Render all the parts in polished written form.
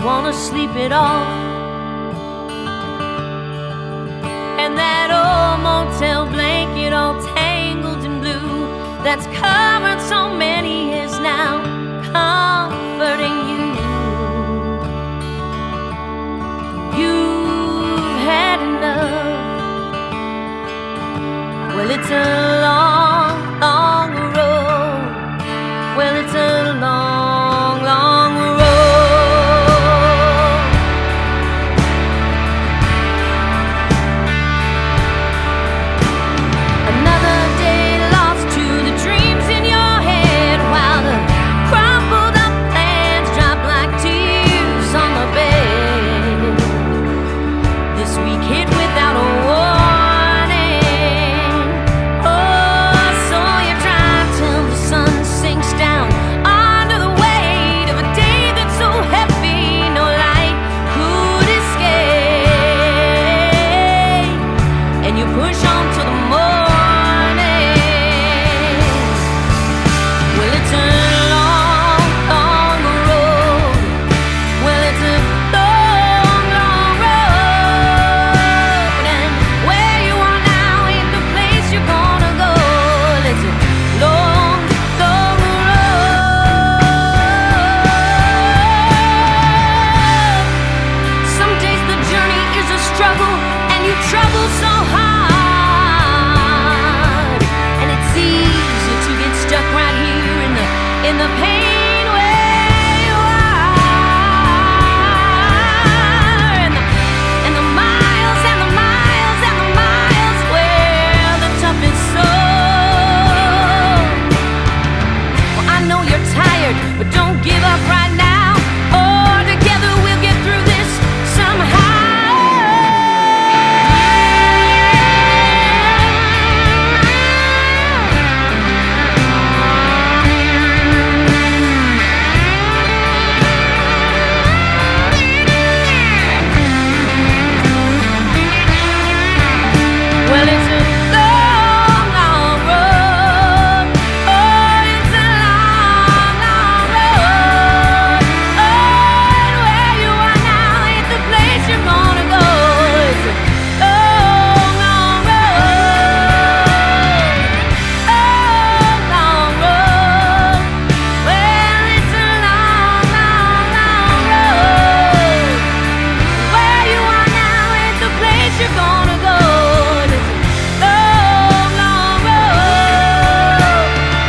wanna sleep it off. And that old motel blanket all tangled in blue that's covered so many years now, comforting you. You've had enough. Well, it's a long, long road. Well, it's a long, long road. Another day lost to the dreams in your head, while the crumpled up plans drop like tears on the bed. This week hit without a warning. Oh, so you drive till the sun sinks down under the weight of a day that's so heavy no light could escape. And you push on to the mornings. Well, it's a long, long road. Well, it's a long, long road. And where you are now ain't the place you're gonna go. It's a long, long road. Some days the journey is a struggle, and you trouble so hard. And it's easy to get stuck right here in the pain where you are. And the miles and the miles and the miles where the toughest soul. Well, I know you're tired, but don't give up right now. Oh, together we'll get through this somehow. Well, it's a long, long road. Oh, it's a long, long road. Oh, and where you are now ain't the place you're gonna go. It's a long, long road. Long, long road. Well, it's a long, long, long road. Where you are now ain't the place you're gonna go. It's a long, long road.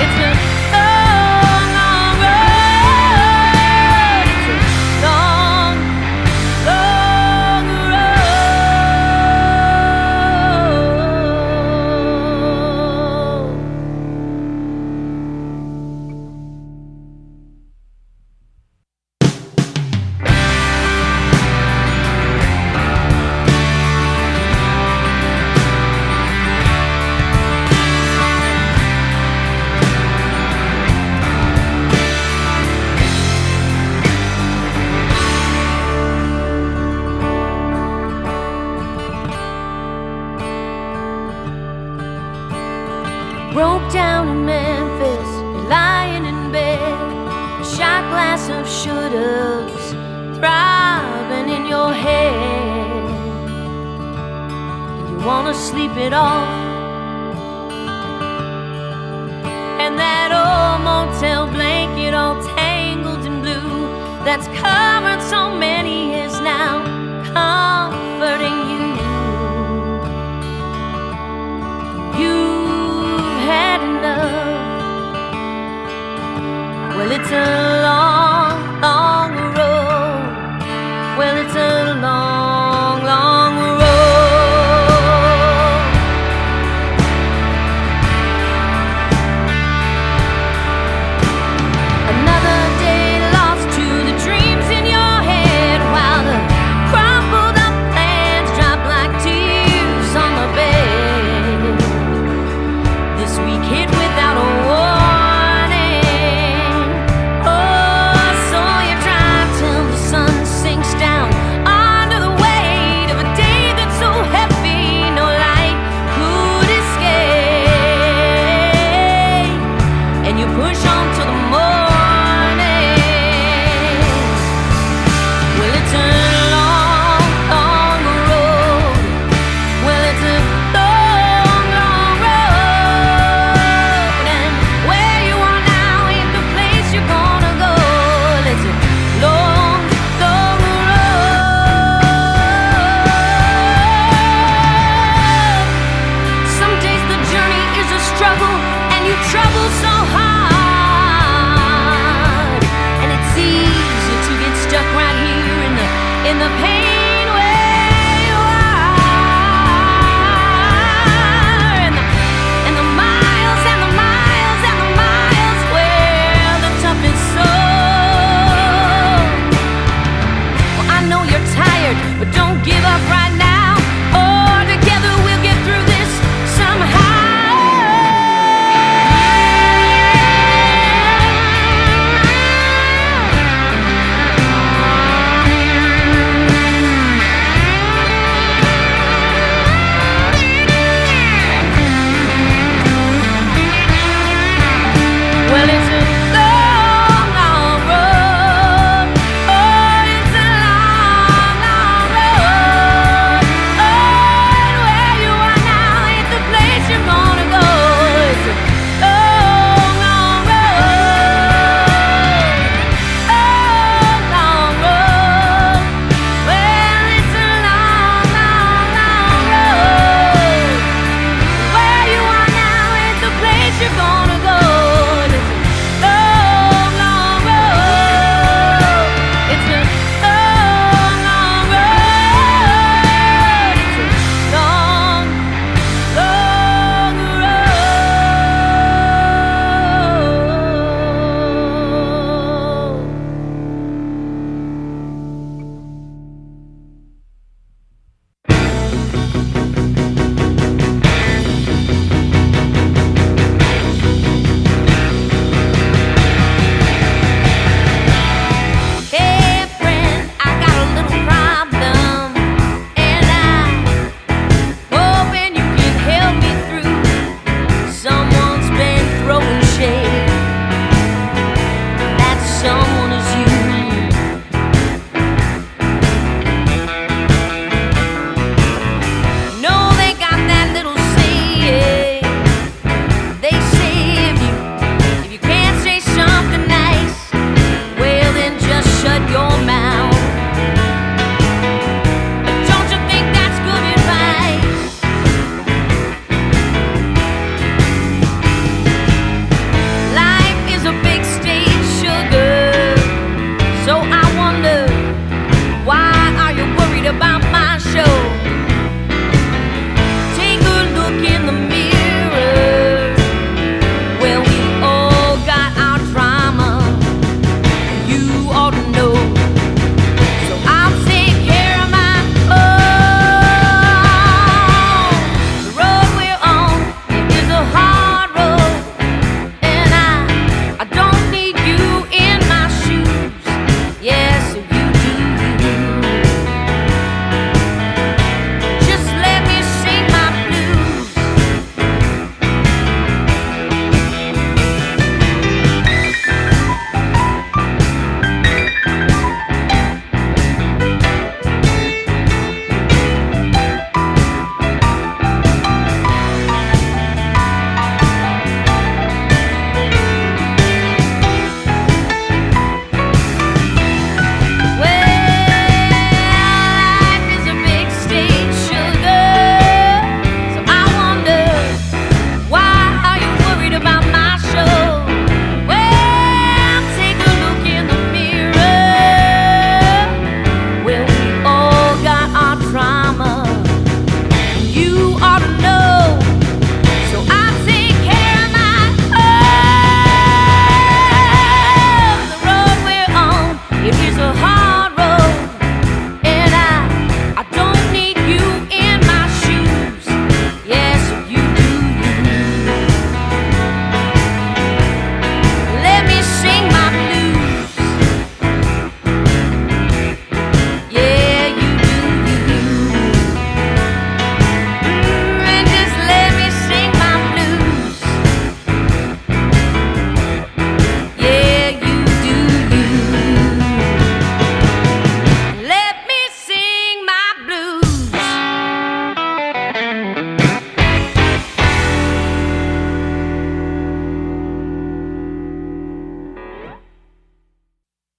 It's a long, long road. It's a long, long road. Broke down in Memphis, you're lying in bed, a shot glass of shouldas throbbing in your head. And you wanna sleep it off. And that old motel blanket all tangled in blue that's covered so many years now, comforting you. You've had enough. Well, it's a long, long road. Well, it's a long, long road. Another day lost to the dreams in your head, while the crumpled up plans drop like tears on the bed. This week hit without a warning. Oh,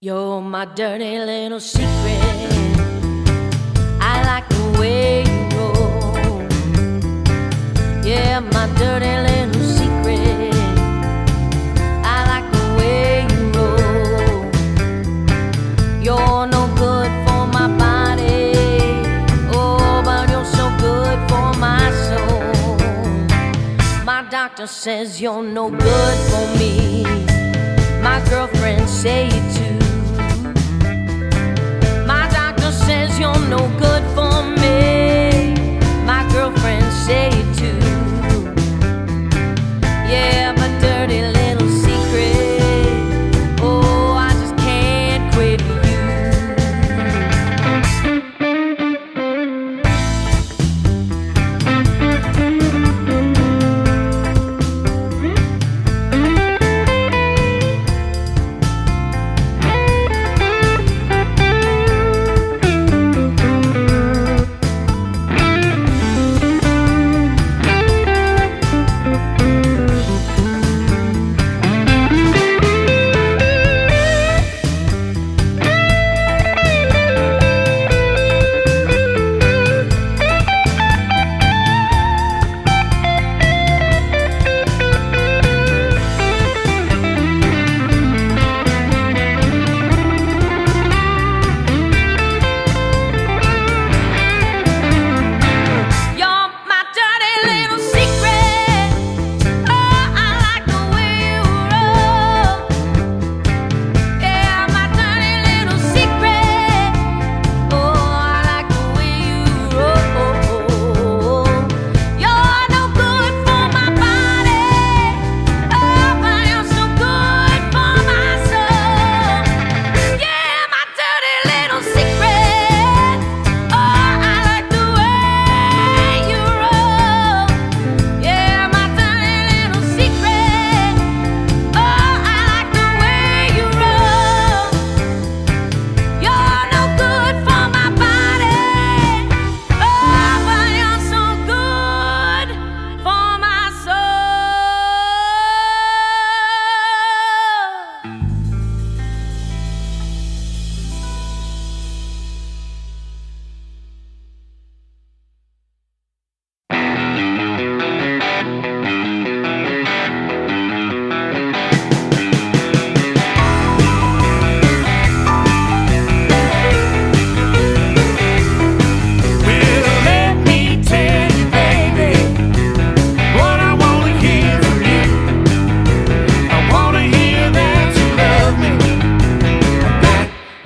You're my dirty little secret. I like the way you roll. Yeah, my dirty little secret. I like the way you roll. You're no good for my body. Oh, but you're so good for my soul. My doctor says you're no good for me. My girlfriends say it too. My doctor says you're no good for me. My girlfriends say it too. Yeah, my dirty little secret. Oh, I just can't quit you.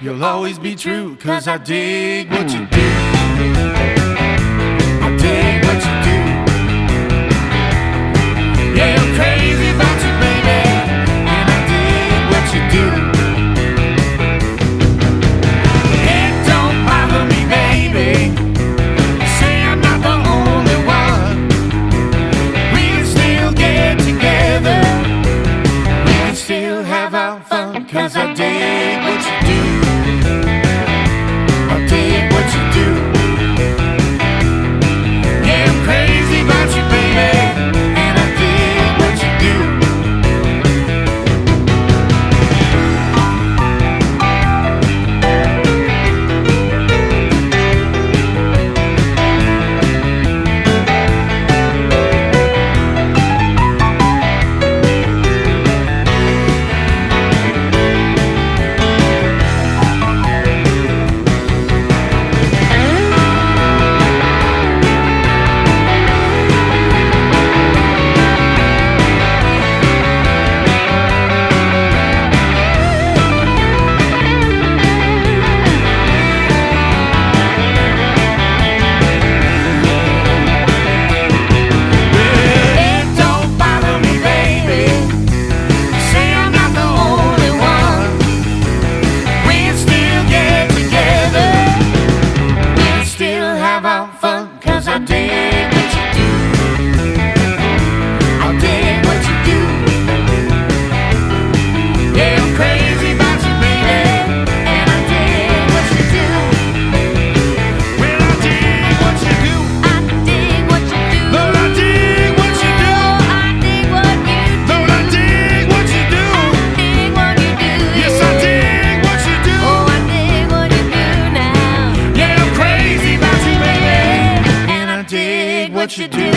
You'll always be true, 'cause I dig what you do. I dig what you do. Yeah, I'm crazy about you, baby, and I dig what you do. It don't bother me, baby, say I'm not the only one. We can still get together, we can still have our fun, 'cause I dig what you do. I dig what you do. what you do.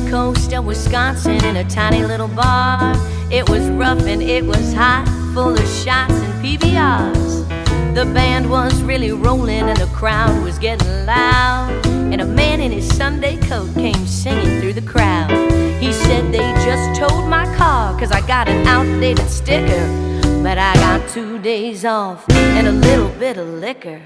Coast of Wisconsin in a tiny little bar. It was rough and it was hot, full of shots and PBRs. The band was really rolling and the crowd was getting loud. And a man in his Sunday coat came singing through the crowd. He said they just towed my car 'cause I got an outdated sticker. But I got 2 days off and a little bit of liquor.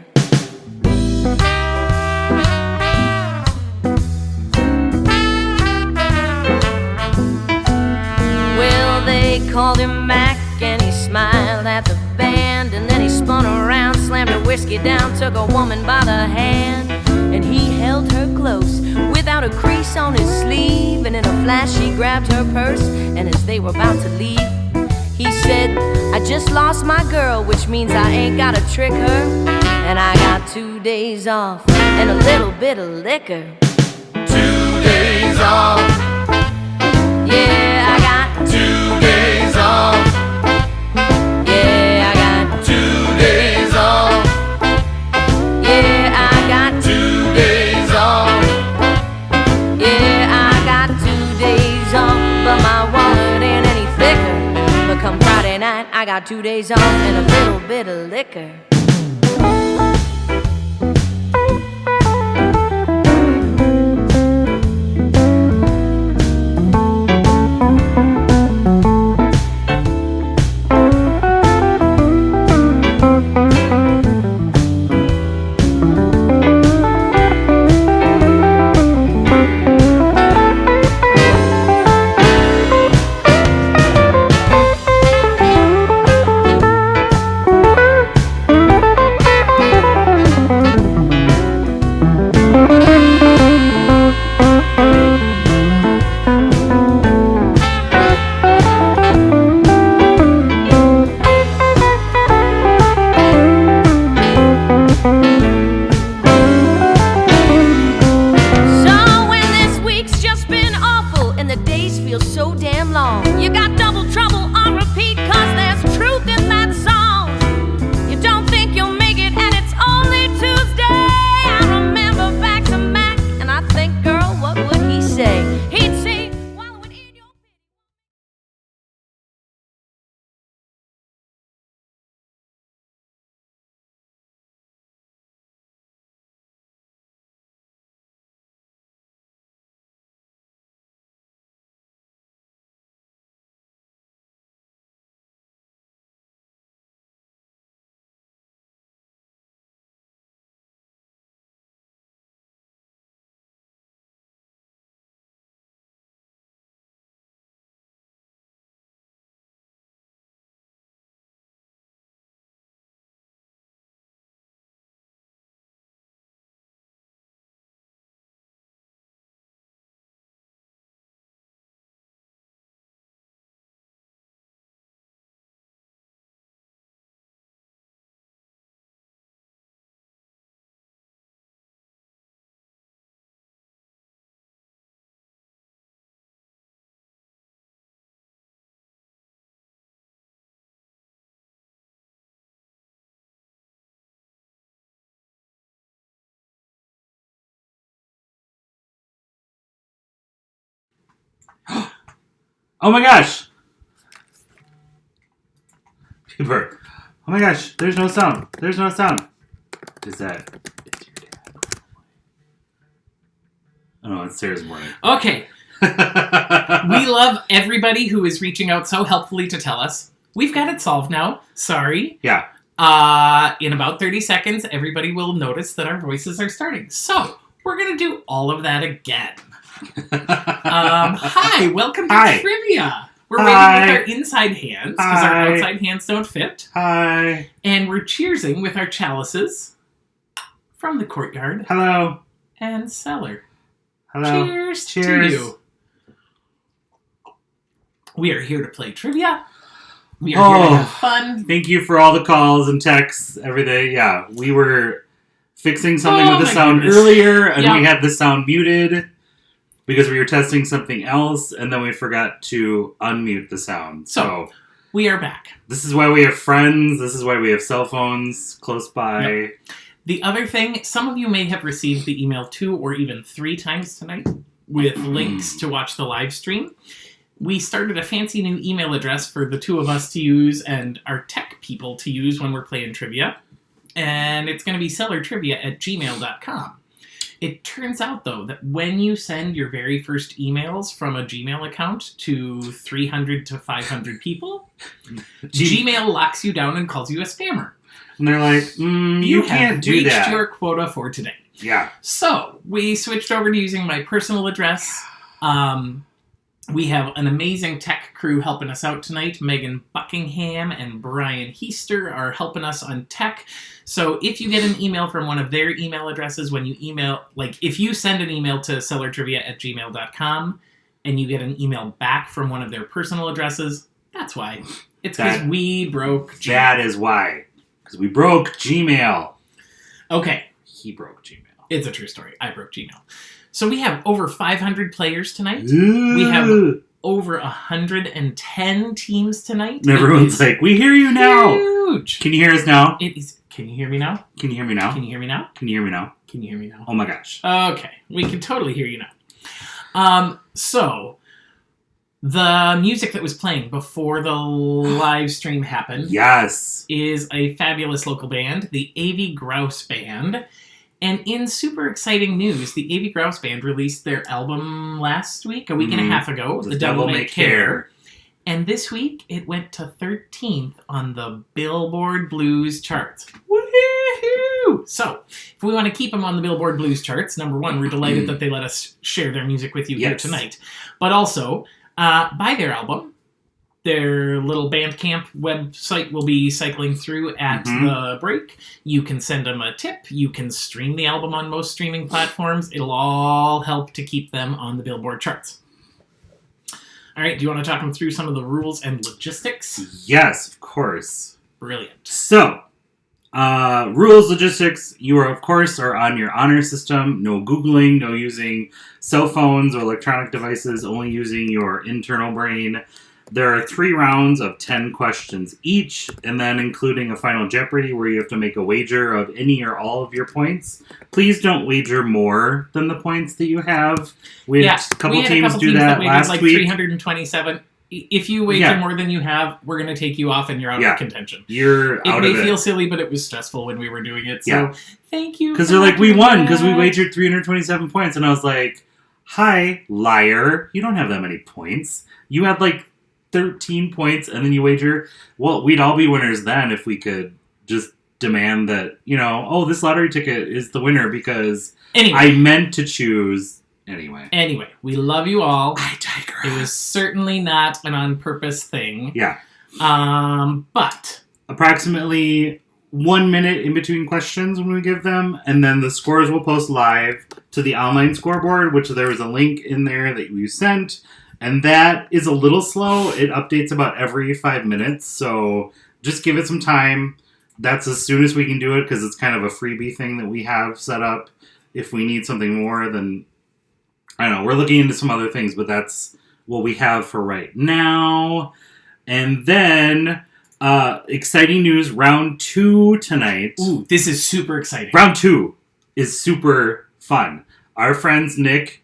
They called him Mac and he smiled at the band. And then he spun around, slammed her whiskey down, took a woman by the hand. And he held her close without a crease on his sleeve. And in a flash he grabbed her purse, and as they were about to leave, he said, I just lost my girl, which means I ain't gotta trick her. And I got 2 days off and a little bit of liquor. 2 days off. Yeah, I got 2 days off. Yeah, I got 2 days off. Yeah, I got 2 days off. Yeah, I got 2 days off, but my wallet ain't any thicker. But come Friday night, I got 2 days off and a little bit of liquor. Oh my gosh! Peeper. Oh my gosh, there's no sound. There's no sound. Is that... It's your dad. Oh, it's Sarah's morning. Okay. We love everybody who is reaching out so helpfully to tell us. We've got it solved now. Sorry. Yeah. In about 30 seconds, everybody will notice that our voices are starting. So, we're going to do all of that again. Hi, welcome to Trivia. We're waiting with our inside hands because our outside hands don't fit. Hi. And we're cheersing with our chalices from the Courtyard. Hello. And Cellar. Hello. Cheers to Cheers. you. We are here to play trivia. We are here to have fun. Thank you for all the calls and texts, everything. Yeah, we were fixing something with the sound earlier, and we had the sound muted because we were testing something else, and then we forgot to unmute the sound. So we are back. This is why we have friends. This is why we have cell phones close by. Yep. The other thing, some of you may have received the email 2 or even 3 times tonight with links to watch the live stream. We started a fancy new email address for the two of us to use and our tech people to use when we're playing trivia. And it's going to be cellartrivia@gmail.com. It turns out, though, that when you send your very first emails from a Gmail account to 300 to 500 people, Gmail locks you down and calls you a scammer. And they're like, you can't do that. You have reached your quota for today. Yeah. So, we switched over to using my personal address. We have an amazing tech crew helping us out tonight. Megan Buckingham and Brian Heister are helping us on tech. So if you get an email from one of their email addresses, when you email, like if you send an email to cellartrivia@gmail.com and you get an email back from one of their personal addresses, that's why. It's because we broke Gmail. That is why. Because we broke Gmail. Okay. He broke Gmail. It's a true story. I broke Gmail. So we have over 500 players tonight. Ooh. We have over 110 teams tonight. And everyone's like, we hear you now. Huge. Can you hear us now? It is. Can you hear me now? Can you hear me now? Can you hear me now? Can you hear me now? Can you hear me now? Oh my gosh. Okay. We can totally hear you now. So, the music that was playing before the live stream happened is a fabulous local band, the A.V. Grouse Band. And in super exciting news, the A.V. Grouse Band released their album last week, a week and a half ago, The Devil May Care. And this week, it went to 13th on the Billboard Blues charts. Woohoo! So, if we want to keep them on the Billboard Blues charts, number one, we're delighted that they let us share their music with you here tonight. But also, buy their album. Their little Bandcamp website will be cycling through at the break. You can send them a tip. You can stream the album on most streaming platforms. It'll all help to keep them on the Billboard charts. All right, do you want to talk them through some of the rules and logistics? Yes, of course. Brilliant. So, rules, logistics, you are, of course, are on your honor system. No Googling, no using cell phones or electronic devices, only using your internal brain. There are 3 rounds of 10 questions each, and then including a final Jeopardy where you have to make a wager of any or all of your points. Please don't wager more than the points that you have. We had a couple teams do that last week. 327. If you wager more than you have, we're going to take you off and you're out of contention. You're out of it. It may feel silly, but it was stressful when we were doing it. So thank you. Because they're like, we won because we wagered 327 points. And I was like, hi, liar. You don't have that many points. You had like 13 points and then you wager. Well, we'd all be winners then if we could just demand that, this lottery ticket is the winner because I meant to choose anyway. Anyway, we love you all. I digress. It was certainly not an on-purpose thing. Yeah. But approximately 1 minute in between questions when we give them, and then the scores will post live to the online scoreboard, which there was a link in there that you sent. And that is a little slow. It updates about every 5 minutes, so just give it some time. That's as soon as we can do it, because it's kind of a freebie thing that we have set up. If we need something more, then, I don't know, we're looking into some other things, but that's what we have for right now. And then, exciting news, round 2 tonight. Ooh, this is super exciting. Round 2 is super fun. Our friends Nick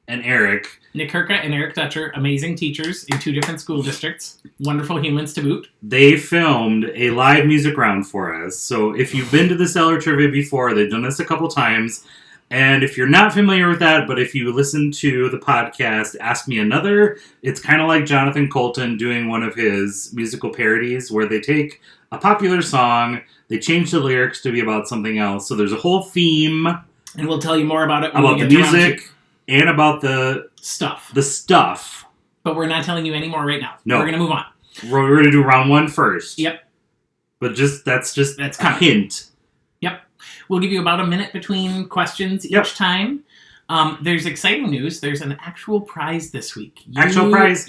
and Eric Nick Herka and Eric Dutcher, amazing teachers in 2 different school districts. Wonderful humans to boot. They filmed a live music round for us. So if you've been to the Cellar Trivia before, they've done this a couple times. And if you're not familiar with that, but if you listen to the podcast Ask Me Another, it's kind of like Jonathan Colton doing one of his musical parodies where they take a popular song, they change the lyrics to be about something else. So there's a whole theme. And we'll tell you more about it when about we the get to round music 2. and about the Stuff. the stuff. But we're not telling you any more right now. No. We're going to move on. We're going to do round 1 first. Yep. But that's a coming. hint. Yep. We'll give you about a minute between questions each time. There's exciting news. There's an actual prize this week. Actual prize.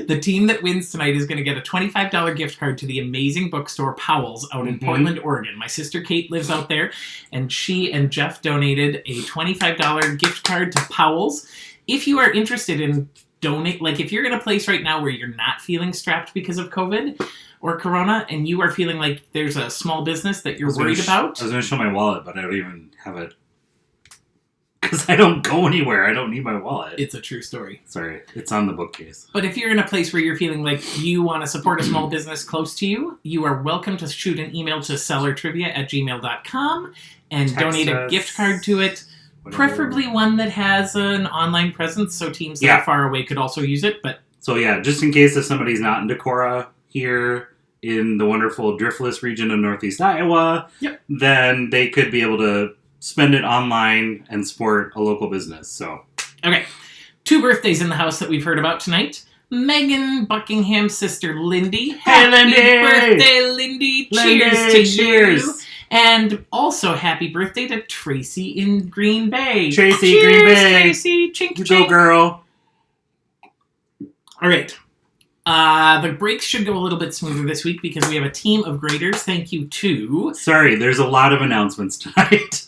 The team that wins tonight is going to get a $25 gift card to the amazing bookstore Powell's out in Portland, Oregon. My sister Kate lives out there, and she and Jeff donated a $25 gift card to Powell's. If you are interested in if you're in a place right now where you're not feeling strapped because of COVID or Corona, and you are feeling like there's a small business that you're worried about. I was going to show my wallet, but I don't even have it. Because I don't go anywhere. I don't need my wallet. It's a true story. Sorry. It's on the bookcase. But if you're in a place where you're feeling like you want to support a small business close to you, you are welcome to shoot an email to cellartrivia@gmail.com and donate a gift card to it. Whatever. Preferably one that has an online presence, so teams that are far away could also use it. But so just in case if somebody's not in Decorah here in the wonderful Driftless region of Northeast Iowa, then they could be able to spend it online and support a local business. So okay, 2 birthdays in the house that we've heard about tonight. Megan Buckingham's sister Lindy. Hey, Lindy! Happy birthday, Lindy! Cheers to you! And also, happy birthday to Tracy in Green Bay. Tracy, Cheers, Green Bay. Tracy, chink, you chink. go, girl. All right. The breaks should go a little bit smoother this week because we have a team of graders. Thank you to... Sorry, there's a lot of announcements tonight.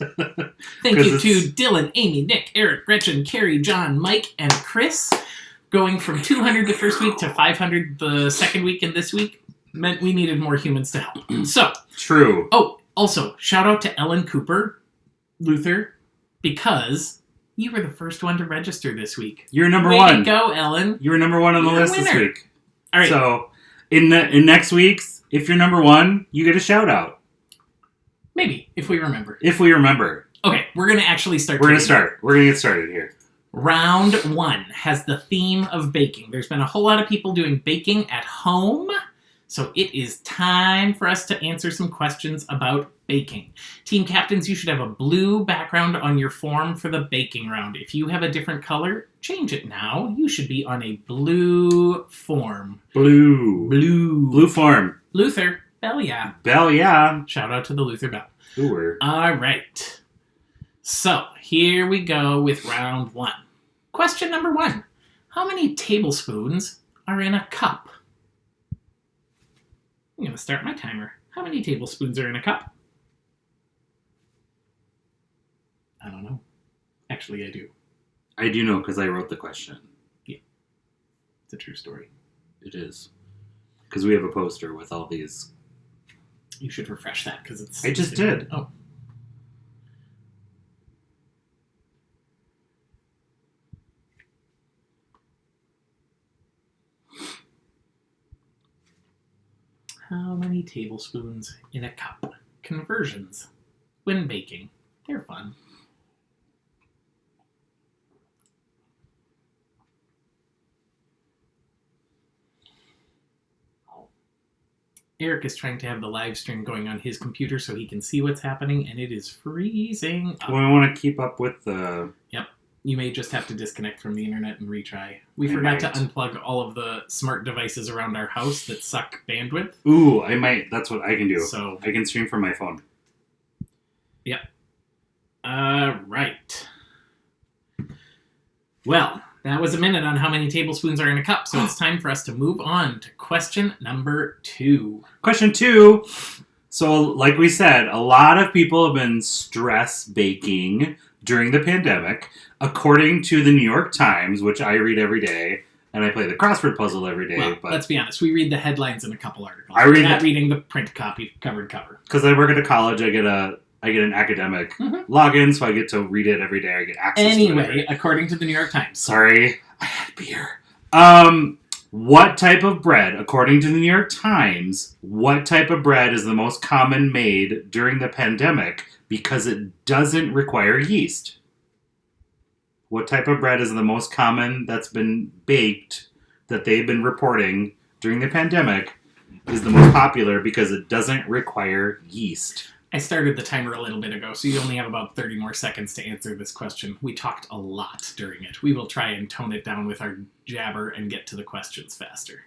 Thank you to Dylan, Amy, Nick, Eric, Gretchen, Carrie, John, Mike, and Chris. Going from 200 the first week to 500 the second week, and this week meant we needed more humans to help. So... True. Oh, also, shout out to Ellen Cooper, Luther, because you were the first one to register this week. You're number Way 1. to go, Ellen. You were number 1 on the list this week. All right. So, in next week's, if you're number 1, you get a shout out. Maybe, if we remember. If we remember. Okay, we're going to actually start. We're going to start. We're going to get started here. Round 1 has the theme of baking. There's been a whole lot of people doing baking at home. So it is time for us to answer some questions about baking. Team captains, you should have a blue background on your form for the baking round. If you have a different color, change it now. You should be on a blue form. Blue form. Luther, bell yeah. Bell yeah. Shout out to the Luther Bell. Ooh. All right. So here we go with round 1. Question number 1. How many tablespoons are in a cup? I'm going to start my timer. How many tablespoons are in a cup? I don't know. Actually, I do. I do know because I wrote the question. Yeah. It's a true story. It is. Because we have a poster with all these. You should refresh that because it's... I just did. Oh. How many tablespoons in a cup? Conversions. When baking. They're fun. Eric is trying to have the live stream going on his computer so he can see what's happening, and it is freezing up. Well, I want to keep up with the... Yep. You may just have to disconnect from the internet and retry. We forgot to unplug all of the smart devices around our house that suck bandwidth. Ooh, I might. That's what I can do. So I can stream from my phone. Yep. Right. Well, that was a minute on how many tablespoons are in a cup, so it's time for us to move on to question number 2. Question 2. So, like we said, a lot of people have been stress baking during the pandemic. According to the New York Times, which I read every day, and I play the crossword puzzle every day. Well, but let's be honest. We read the headlines in a couple articles. We're not reading the print copy cover to cover. Because I work at a college, I get a I get an academic login, so I get to read it every day. I get access to it. Anyway, according to the New York Times. Sorry, I had beer. What type of bread, according to the New York Times, what type of bread is the most common made during the pandemic because it doesn't require yeast? What type of bread is the most common that's been baked that they've been reporting during the pandemic is the most popular because it doesn't require yeast? I started the timer a little bit ago, so you only have about 30 more seconds to answer this question. We talked a lot during it. We will try and tone it down with our jabber and get to the questions faster.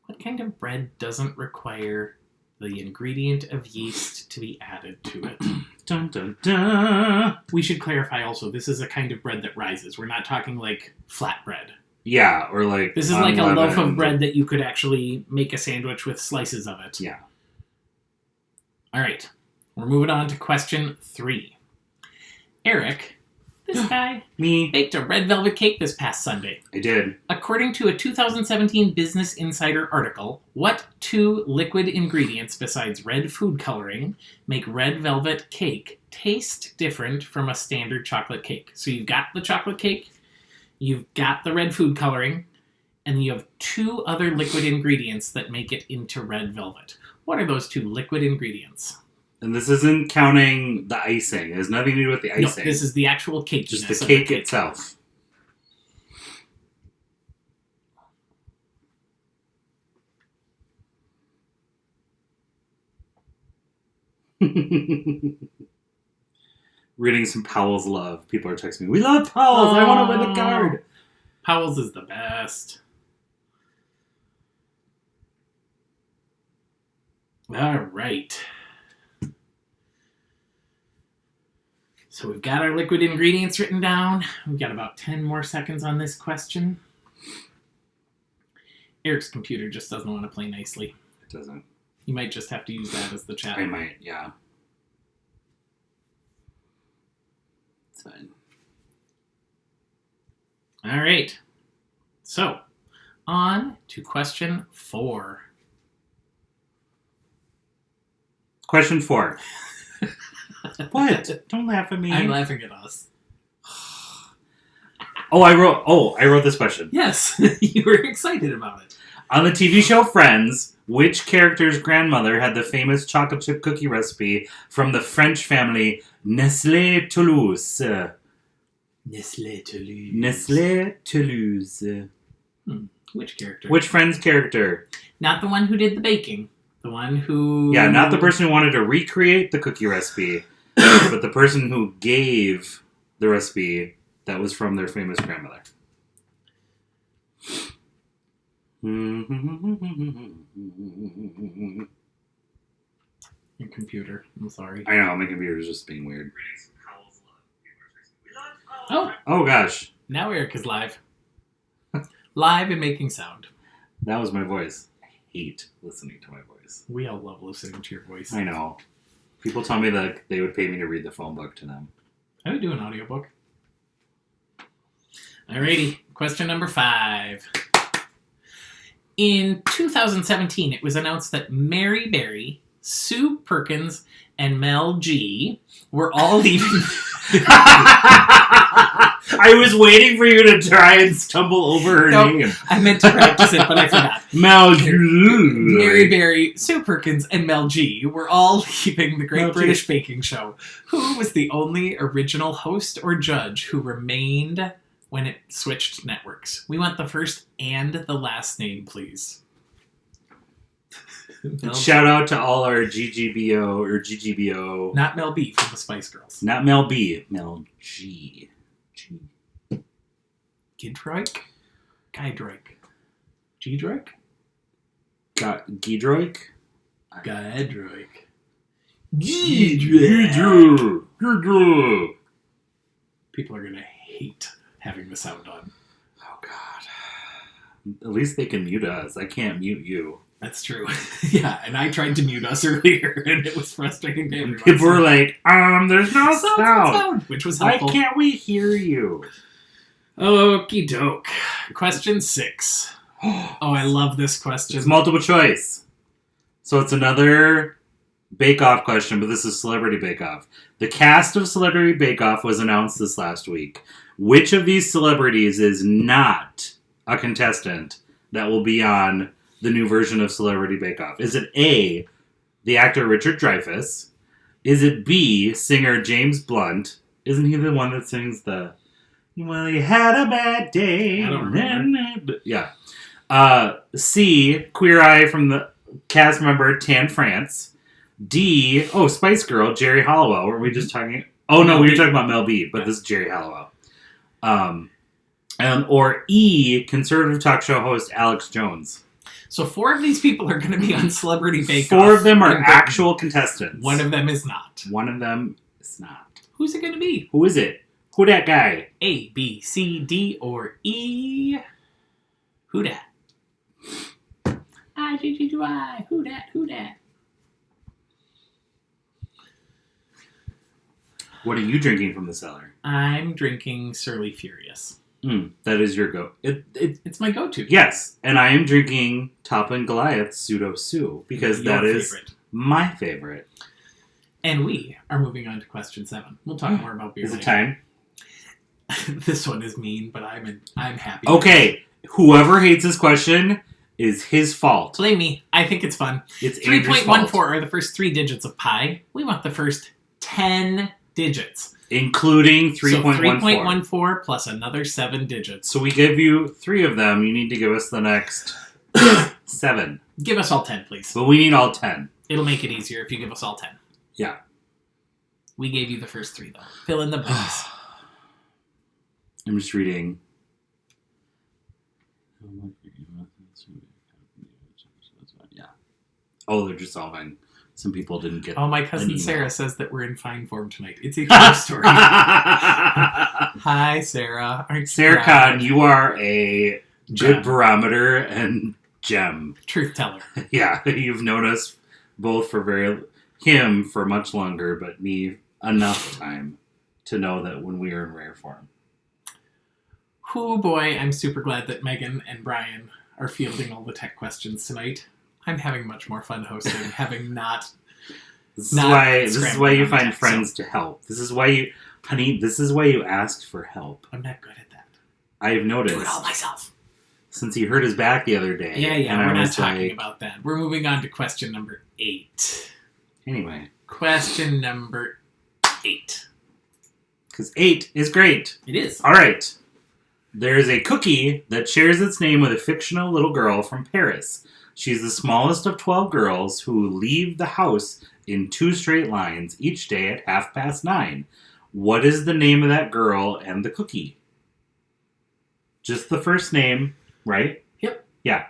What kind of bread doesn't require the ingredient of yeast to be added to it? Dun, dun, dun. We should clarify also, this is a kind of bread that rises. We're not talking like flat bread. Yeah, or like This is like a loaf of bread that you could actually make a sandwich with slices of it. Yeah. All right. We're moving on to question 3. Eric, this guy, Me. baked a red velvet cake this past Sunday. I did. According to a 2017 Business Insider article, what 2 liquid ingredients besides red food coloring make red velvet cake taste different from a standard chocolate cake? So you've got the chocolate cake, you've got the red food coloring, and you have 2 other liquid ingredients that make it into red velvet. What are those 2 liquid ingredients? And this isn't counting the icing. It has nothing to do with the icing. No, this is the actual cake. Just the cake itself. Reading some Powell's love. People are texting me, we love Powell's. I want to win the card. Powell's is the best. All right. So we've got our liquid ingredients written down. We've got about 10 more seconds on this question. Eric's computer just doesn't want to play nicely. It doesn't. You might just have to use that as the chat. I might, yeah. It's fine. All right. So, on to question 4. Question 4. What? Don't laugh at me. I'm laughing at us. I wrote this question. Yes, you were excited about it. On the TV show Friends, which character's grandmother had the famous chocolate chip cookie recipe from the French family Nestlé Toulouse? Nestlé Toulouse. Nestlé Toulouse. Which character? Which Friends character? Not the one who did the baking. The one who... Yeah, not the person who wanted to recreate the cookie recipe, but the person who gave the recipe that was from their famous grandmother. Your computer. I'm sorry. I know, my computer is just being weird. Oh, Oh gosh, now Eric is live. Live and making sound. that was my voice. I hate listening to my voice. We all love listening to your voice. I know. People tell me that they would pay me to read the phone book to them. I would do an audiobook. Alrighty, question number 5. In 2017, it was announced that Mary Berry, Sue Perkins, and Mel G were all leaving... I was waiting for you to try and stumble over her name. I meant to practice it, but I forgot. Mary Berry, Sue Perkins, and Mel G were all leaving the Great British Baking Show. Who was the only original host or judge who remained when it switched networks? We want the first and the last name, please. Shout out to all our GGBO or GGBO. Not Mel B from the Spice Girls. Not Mel B. Mel G. Gidroik? Gidroik. Gidroik? Gidroik? Gidroik. Gidroik. People are going to hate having the sound on. Oh, God. At least they can mute us. I can't mute you. That's true. Yeah, and I tried to mute us earlier, and it was frustrating to everyone. People were like, there's no sound. Which was helpful. Why can't we hear you? Okie doke. Question 6. Oh, I love this question. It's multiple choice. So it's another Bake Off question, but this is Celebrity Bake Off. The cast of Celebrity Bake Off was announced this last week. Which of these celebrities is not a contestant that will be on the new version of Celebrity Bake Off? Is it A, the actor Richard Dreyfuss? Is it B, singer James Blunt? Isn't he the one that sings the "Well, you had a bad day"? I don't remember. Yeah. C, Queer Eye from the cast member Tan France. D, Spice Girl, Jerry Halliwell. Were we just talking? Oh, no, we were talking about Mel B, but this is Jerry Halliwell. Or E, conservative talk show host Alex Jones. So 4 of these people are going to be on Celebrity Bake Off. 4 of them are actual contestants. One of them is not. One of them is not. Who's it going to be? Who is it? Who that guy? A, B, C, D, or E? Who dat? I-G-G-Y. Who dat? Who dat? What are you drinking from the cellar? I'm drinking Surly Furious. That is your go. It's my go-to. Yes, and I am drinking Toppin Goliath Pseudo Sue because Your that is favorite. my favorite. And we are moving on to question 7. We'll talk more about beer Is it later. time? This one is mean, but I'm happy. Okay, whoever hates this question is his fault. Blame me. I think it's fun. It's Andrew's 3.14 fault. are the first 3 digits of pi. We want the first 10 digits. Including So 3.14. 3.14 plus another 7 digits. So we give you 3 of them. You need to give us the next 7. Give us all 10, please. But we need all 10. It'll make it easier if you give us all 10. Yeah. We gave you the first 3, though. Fill in the blanks. I'm just reading. Yeah. Oh, they're just solving. Some people didn't get. Oh, my an cousin email. Sarah says that we're in fine form tonight. It's a true story. Hi, Sarah. Aren't you Sarah proud? Khan, you are a Gem. good barometer and gem. Truth teller. Yeah, you've known us both for him for much longer, but me enough time to know that when we are in rare form. Oh boy, I'm super glad that Megan and Brian are fielding all the tech questions tonight. I'm having much more fun hosting, having not. This Not is why scrambling you on the find tech, friends to help. This is why you, honey. This is why you asked for help. I'm not good at that. I've noticed Do it all myself. since he hurt his back the other day. Yeah, and we're I not was talking like, about that. We're moving on to question number 8. Anyway, Question number 8. because 8 is great. It is. All right. There is a cookie that shares its name with a fictional little girl from Paris. She's the smallest of 12 girls who leave the house in 2 straight lines each day at 9:30. What is the name of that girl and the cookie? Just the first name, right? Yep. Yeah.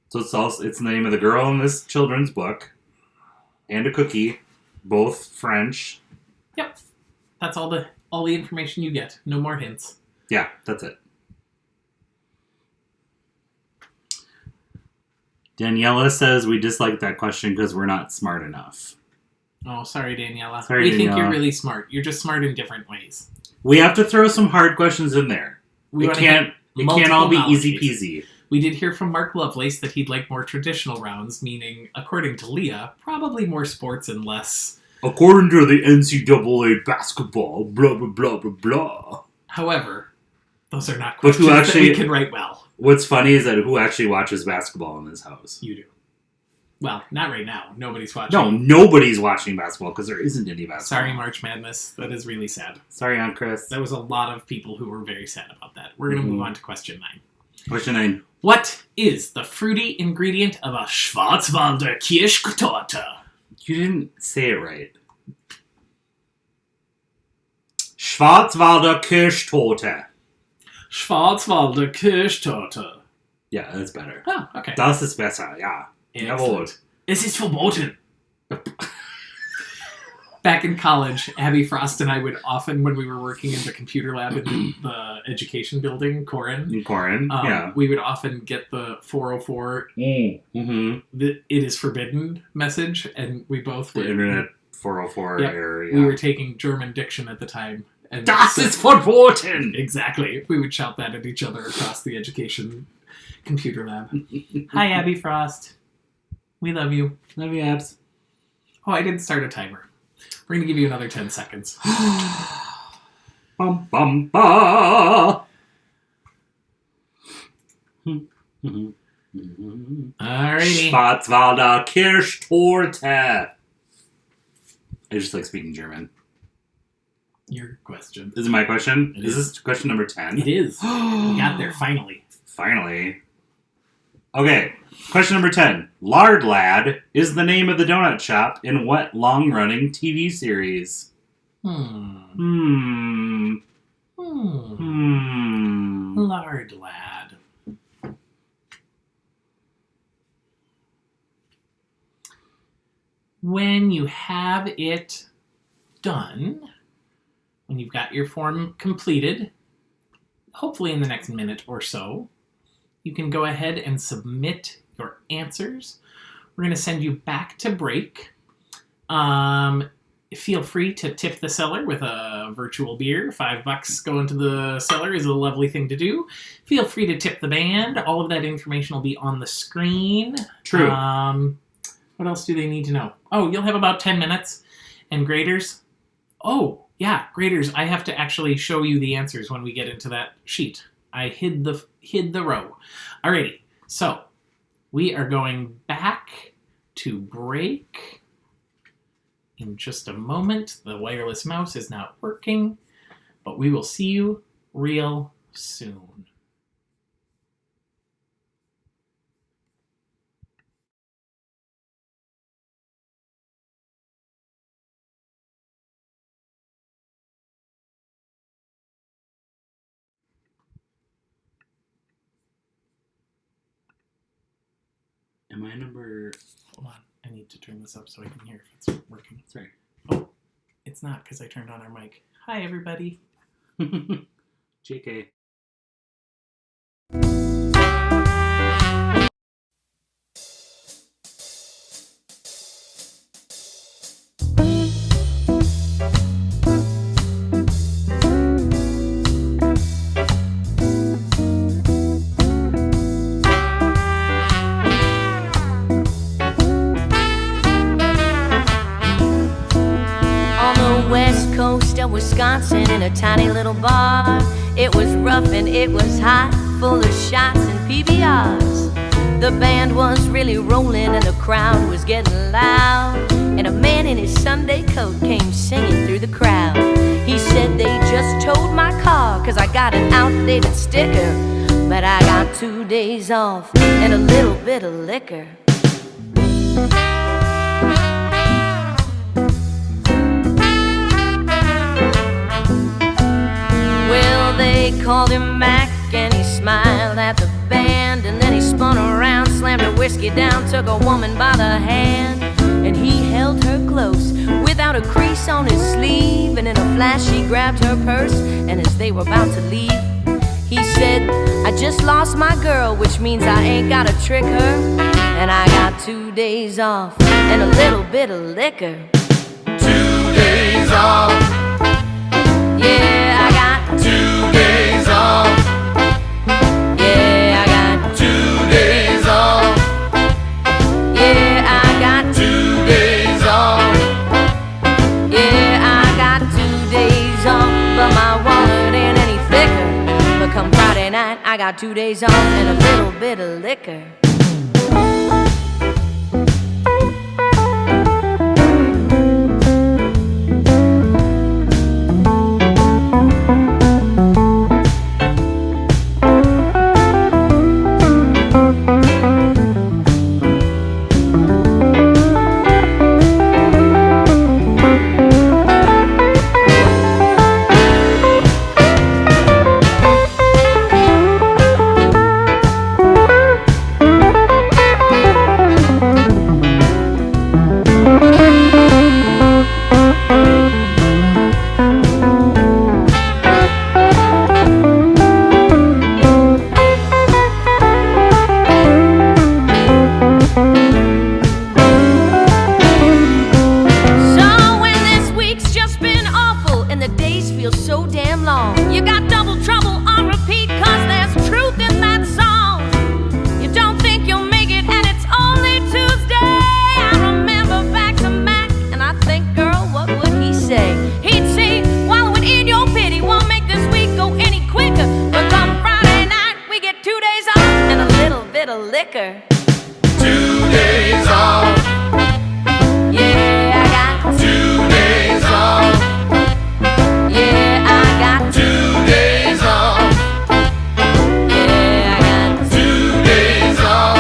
So it's the name of the girl in this children's book and a cookie, both French. Yep. That's all the information you get. No more hints. Yeah, that's it. Daniela says we dislike that question because we're not smart enough. Oh, sorry, Daniela. Sorry, we think Daniela. you're really smart. You're just smart in different ways. We have to throw some hard questions in there. We It wanna can't hit all be multiple easy knowledge bases. peasy. We did hear from Mark Lovelace that he'd like more traditional rounds, meaning, according to Leah, probably more sports and less. According to the NCAA basketball, blah, blah, blah, blah, blah. However, those are not But who questions that actually- we can write well. What's funny is that who actually watches basketball in this house? You do. Well, not right now. Nobody's watching. No, nobody's watching basketball because there isn't any basketball. Sorry, March Madness. That is really sad. Sorry, Aunt Chris. There was a lot of people who were very sad about that. We're going to move on to question 9. Question 9. What is the fruity ingredient of a Schwarzwälder Kirschtorte? You didn't say it right. Schwarzwälder Kirschtorte. Schwarzwälder Kirschtorte. Yeah, that's better. Oh, okay. Das ist besser, ja. Jawohl. Excellent. Es ist verboten. Back in college, Abby Frost and I would often, when we were working in the computer lab in the education building, Corin, Corin, yeah. we would often get the 404, Mm-hmm. the "it is forbidden" message, and we both The were, Internet 404 Yep. error, We yeah. were taking German diction at the time, And Das ist verboten! Exactly. We would shout that at each other across the education computer lab. Hi, Abby Frost. We love you. Love you, Abs. Oh, I didn't start a timer. We're going to give you another 10 seconds. Bum, bum, ba. Alrighty. Schwarzwälder Kirschtorte. I just like speaking German. Your question. Is it my question? It is is. this question number 10? It is. We got there, finally. Finally. Okay, question number 10. Lard Lad is the name of the donut shop in what long-running TV series? Lard Lad. When you have it done, when you've got your form completed, hopefully in the next minute or so, you can go ahead and submit your answers. We're going to send you back to break. Feel free to tip the Cellar with a virtual beer. $5 going to the Cellar is a lovely thing to do. Feel free to tip the band. All of that information will be on the screen. True. What else do they need to know? Oh, you'll have about 10 minutes. And graders? Oh, yeah, graders. I have to actually show you the answers when we get into that sheet. I hid the row. Alrighty, so we are going back to break in just a moment. The wireless mouse is not working, but we will see you real soon. Am I number... Hold on, I need to turn this up so I can hear if it's working. Sorry. Oh, it's not because I turned on our mic. Hi, everybody. JK. Coast of Wisconsin in a tiny little bar. It was rough and it was hot, full of shots and PBRs. The band was really rolling and the crowd was getting loud. And a man in his Sunday coat came singing through the crowd. He said they just towed my car 'cause I got an outdated sticker. But I got 2 days off and a little bit of liquor. They called him Mac and he smiled at the band. And then he spun around, slammed her whiskey down, took a woman by the hand. And he held her close without a crease on his sleeve. And in a flash he grabbed her purse, and as they were about to leave, he said, I just lost my girl, which means I ain't gotta trick her. And I got 2 days off and a little bit of liquor. 2 days off. Yeah, I got 2 days off. Yeah, I got 2 days off. Yeah, I got 2 days off. Yeah, I got 2 days off, but my wallet ain't any thicker. But come Friday night, I got 2 days off and a little bit of liquor. him long. You got double trouble on repeat, 'cause there's truth in that song. You don't think you'll make it, and it's only Tuesday. I remember back to Mac, and I think, girl, what would he say? He'd say, wallowing in your pity won't make this week go any quicker. But come Friday night, we get 2 days off and a little bit of liquor. 2 days off. Yeah, I got 2 days off. Yeah, I got 2 days off. Yeah, I got 2 days off.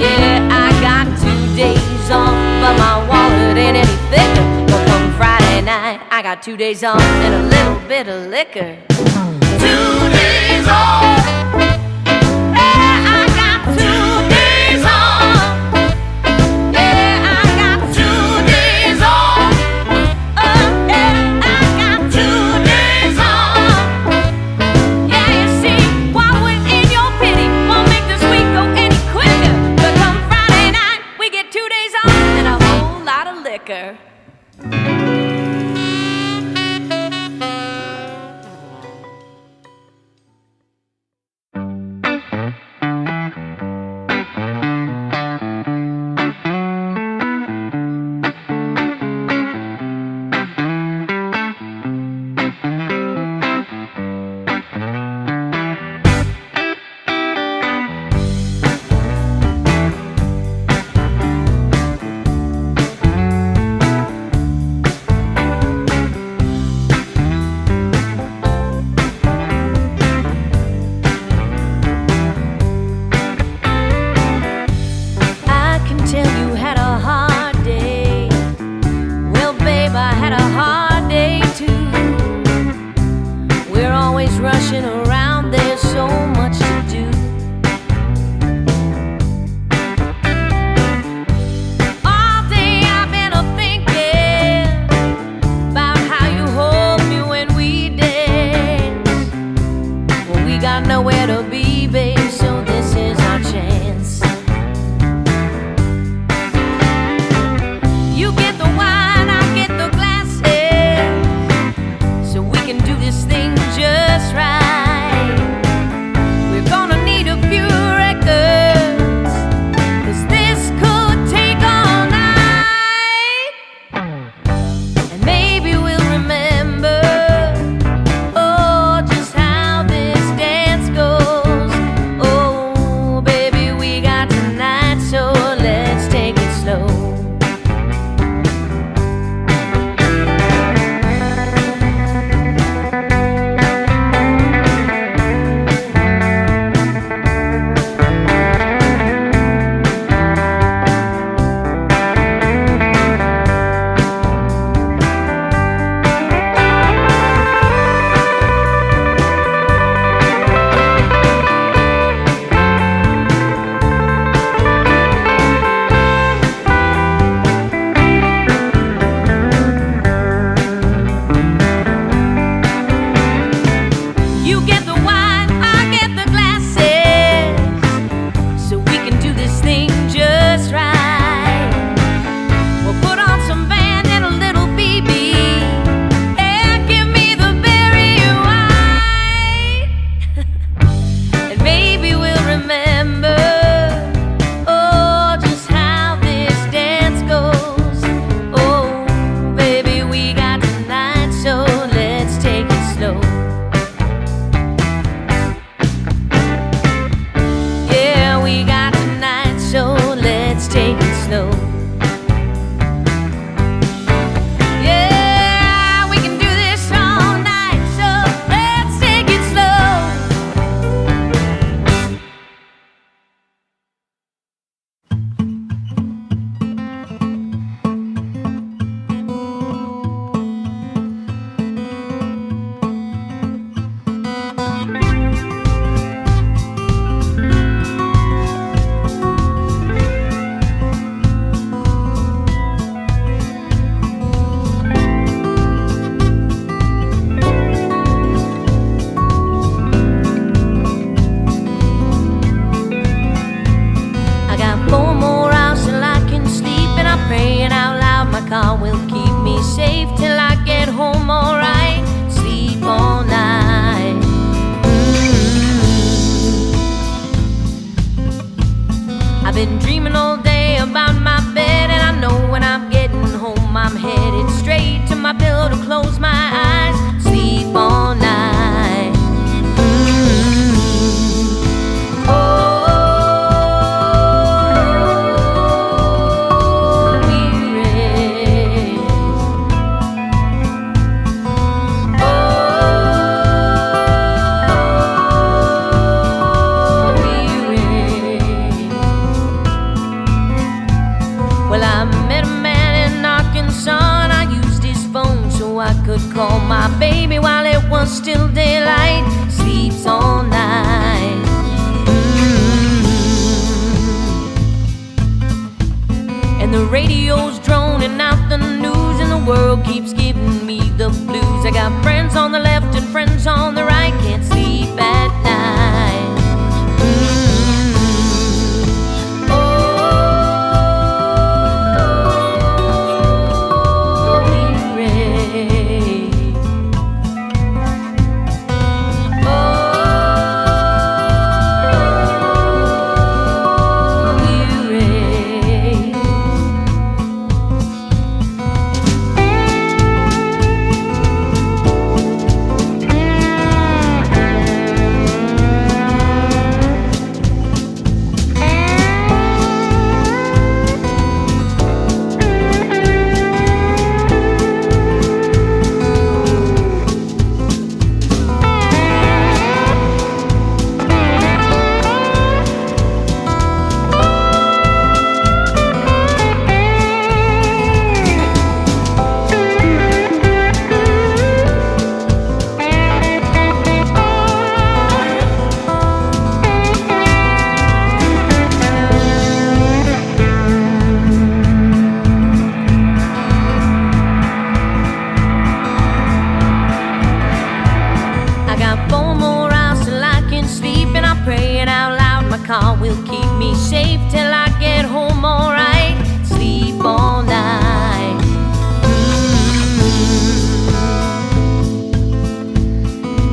Yeah, I got 2 days off, but my wallet ain't any thicker. But come Friday night, I got 2 days off and a little bit of liquor. 2 days off. Yeah, I got 2 days off. Yeah, I got 2 days off. Yeah, I got 2 days off. Yeah, you see, wallowing in your pity won't make this week go any quicker. But come Friday night, we get 2 days off and a whole lot of liquor. I can tell you had a hard day. Well, babe, I had a hard day too. We're always rushing around, there's so much to do. All day I've been thinking about how you hold me when we dance. Well, we got nowhere to be, babe, so this is our chance. You get the wine, I get the glasses, so we can do this thing just right. We're gonna need a few records, 'cause this could take all night. And maybe we'll remember, oh, just how this dance goes. Oh, baby, we got tonight, so let's take it slow. will keep me safe till I get home alright. Sleep all night.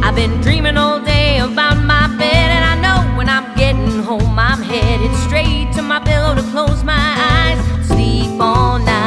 I've been dreaming all day about my bed, and I know when I'm getting home I'm headed straight to my pillow to close my eyes. Sleep all night.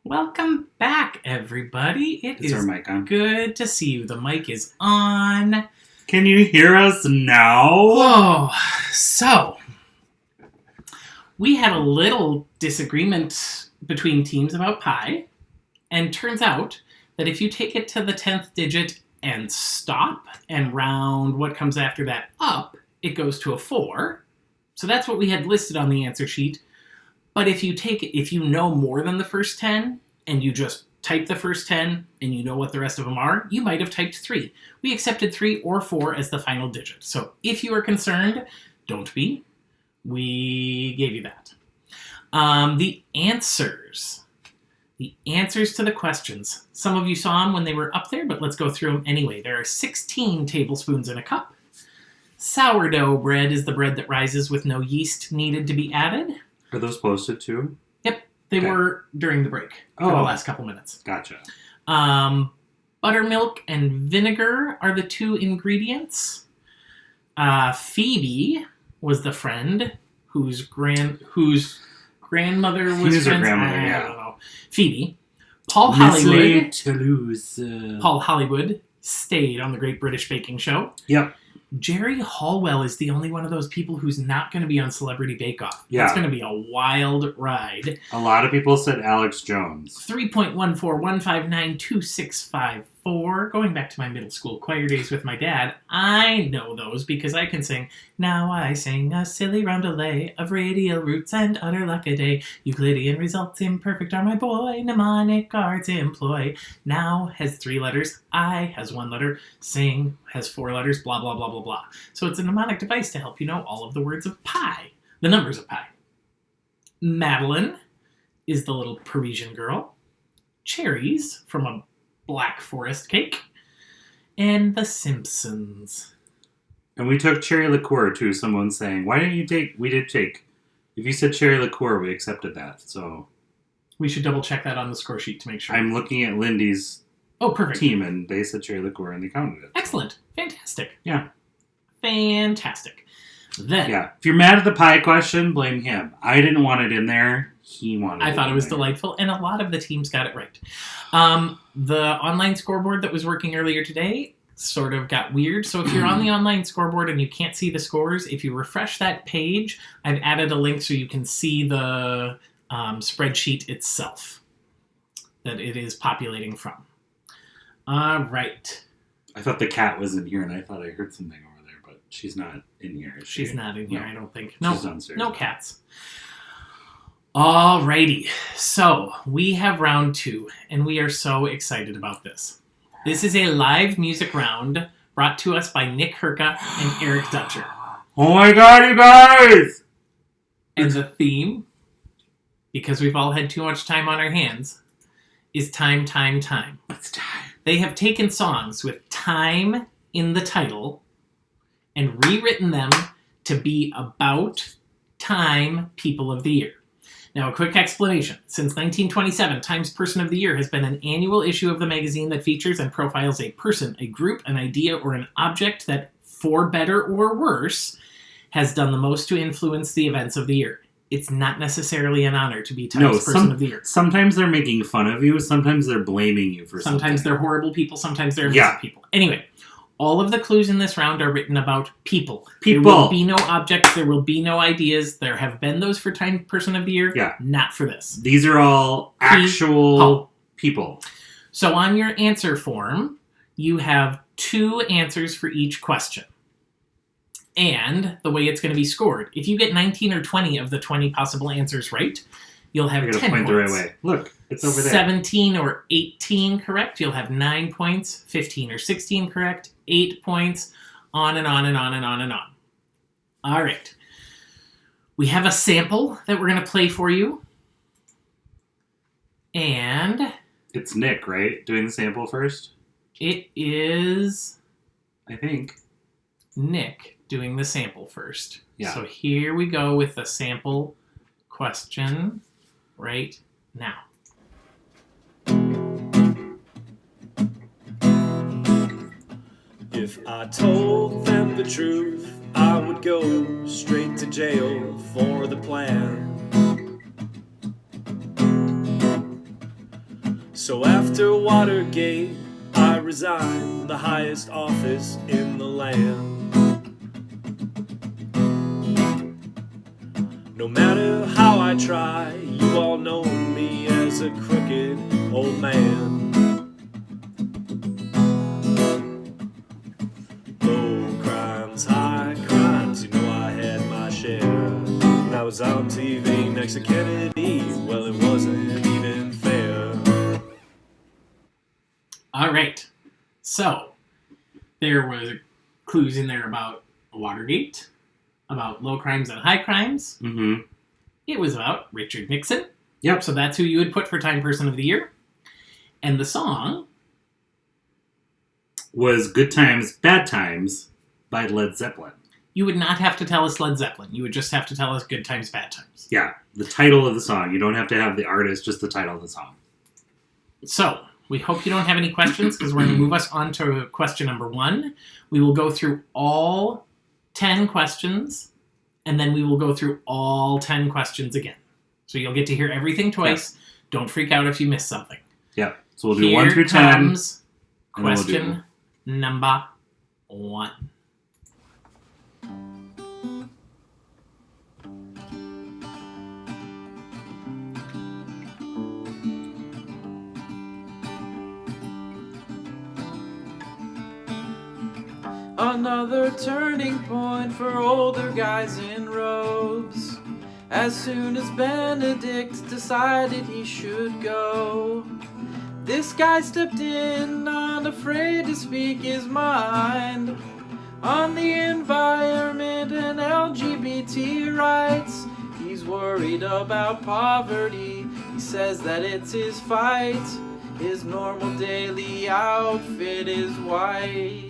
Welcome back, everybody. It Is is our mic on? good to see you. The mic is on. Can you hear us now? Oh, so we had a little disagreement between teams about pi, and turns out that if you take it to the 10th digit and stop and round what comes after that up, it goes to a 4. So that's what we had listed on the answer sheet. But if you know more than the first 10 and you just type the first 10 and you know what the rest of them are, you might have typed 3. We accepted 3 or 4 as the final digit. So if you are concerned, don't be. We gave you that. The answers. The answers to the questions. Some of you saw them when they were up there, but let's go through them anyway. There are 16 tablespoons in a cup. Sourdough bread is the bread that rises with no yeast needed to be added. Are those posted too? Yep, they were during the break for the last couple minutes. Gotcha. Buttermilk and vinegar are the 2 ingredients. Phoebe was the friend whose grandmother was Who's her grandmother? I Yeah. don't know. Phoebe. Paul Hollywood stayed on the Great British Baking Show. Yep. Jerry Halliwell is the only one of those people who's not going to be on Celebrity Bake Off. Yeah. It's going to be a wild ride. A lot of people said Alex Jones. 3.141592654. Going back to my middle school choir days with my dad, I know those because I can sing, "Now I sing a silly roundelay of radial roots and utter luck a day. Euclidean results imperfect are my boy, mnemonic arts employ. Now has 3 letters, I has 1 letter, sing has 4 letters, blah, blah, blah, blah, blah." So it's a mnemonic device to help you know all of the words of pi, the numbers of pi. Madeline is the little Parisian girl. Cherries from a Black Forest cake. And The Simpsons. And we took cherry liqueur too. Someone saying, "Why didn't you take?" We did take. If you said cherry liqueur, we accepted that. So We should double check that on the score sheet to make sure. I'm looking at Lindy's perfect team, and they said cherry liqueur, and they counted it. Excellent. Fantastic. Yeah. Fantastic. Then If you're mad at the pie question, blame him. I didn't want it in there. He wanted it. I thought it was in there. delightful, and a lot of the teams got it right. The online scoreboard that was working earlier today sort of got weird. So if you're on the online scoreboard and you can't see the scores, if you refresh that page, I've added a link so you can see the spreadsheet itself that it is populating from. All right. I thought the cat was in here, and I thought I heard something over there, but she's not in here. Is she? She's not in here, No. I don't think. No, She's downstairs. no cats. Alrighty, so we have round 2, and we are so excited about this. This is a live music round brought to us by Nick Herka and Eric Dutcher. Oh my god, you guys! And the theme, because we've all had too much time on our hands, is time, time, time. It's time. They have taken songs with time in the title and rewritten them to be about Time People of the Year. Now, a quick explanation. Since 1927, Time's Person of the Year has been an annual issue of the magazine that features and profiles a person, a group, an idea, or an object that, for better or worse, has done the most to influence the events of the year. It's not necessarily an honor to be Time's Person of the Year. Sometimes they're making fun of you. Sometimes they're blaming you for something. Sometimes they're horrible people. Sometimes they're amazing people. Anyway, all of the clues in this round are written about people. There will be no objects. There will be no ideas. There have been those for Time Person of the Year. Yeah. Not for this. These are all actual people. So on your answer form, you have 2 answers for each question. And the way it's going to be scored, if you get 19 or 20 of the 20 possible answers right, you'll have 10 point points. the right way. Look, it's over there. 17 or 18 correct, you'll have 9 points. 15 or 16 correct, 8 points. On and on and on and on and on. All right. We have a sample that we're going to play for you. And It's Nick, right? Doing the sample first? it is I think. Nick doing the sample first. Yeah. So here we go with the sample question right now. If I told them the truth, I would go straight to jail for the plan. So after Watergate, I resigned the highest office in the land. No matter how I try, you all know me as a crooked old man. Low crimes, high crimes, you know I had my share. When I was on TV next to Kennedy, well, it wasn't even fair. All right. So there were clues in there about Watergate, about low crimes and high crimes, Mm-hmm. It was about Richard Nixon. Yep. So that's who you would put for Time Person of the Year. And the song was Good Times, Bad Times by Led Zeppelin. You would not have to tell us Led Zeppelin. You would just have to tell us Good Times, Bad Times. Yeah, the title of the song. You don't have to have the artist, just the title of the song. So, we hope you don't have any questions, because we're going to move us on to question number 1. We will go through all 10 questions, and then we will go through all 10 questions again. So you'll get to hear everything twice. Yeah. Don't freak out if you miss something. Yeah, so we'll do 1 through 10. Here comes question number 1. Another turning point for older guys in robes. As soon as Benedict decided he should go, this guy stepped in, unafraid to speak his mind on the environment and LGBT rights. He's worried about poverty. He says that it's his fight. His normal daily outfit is white.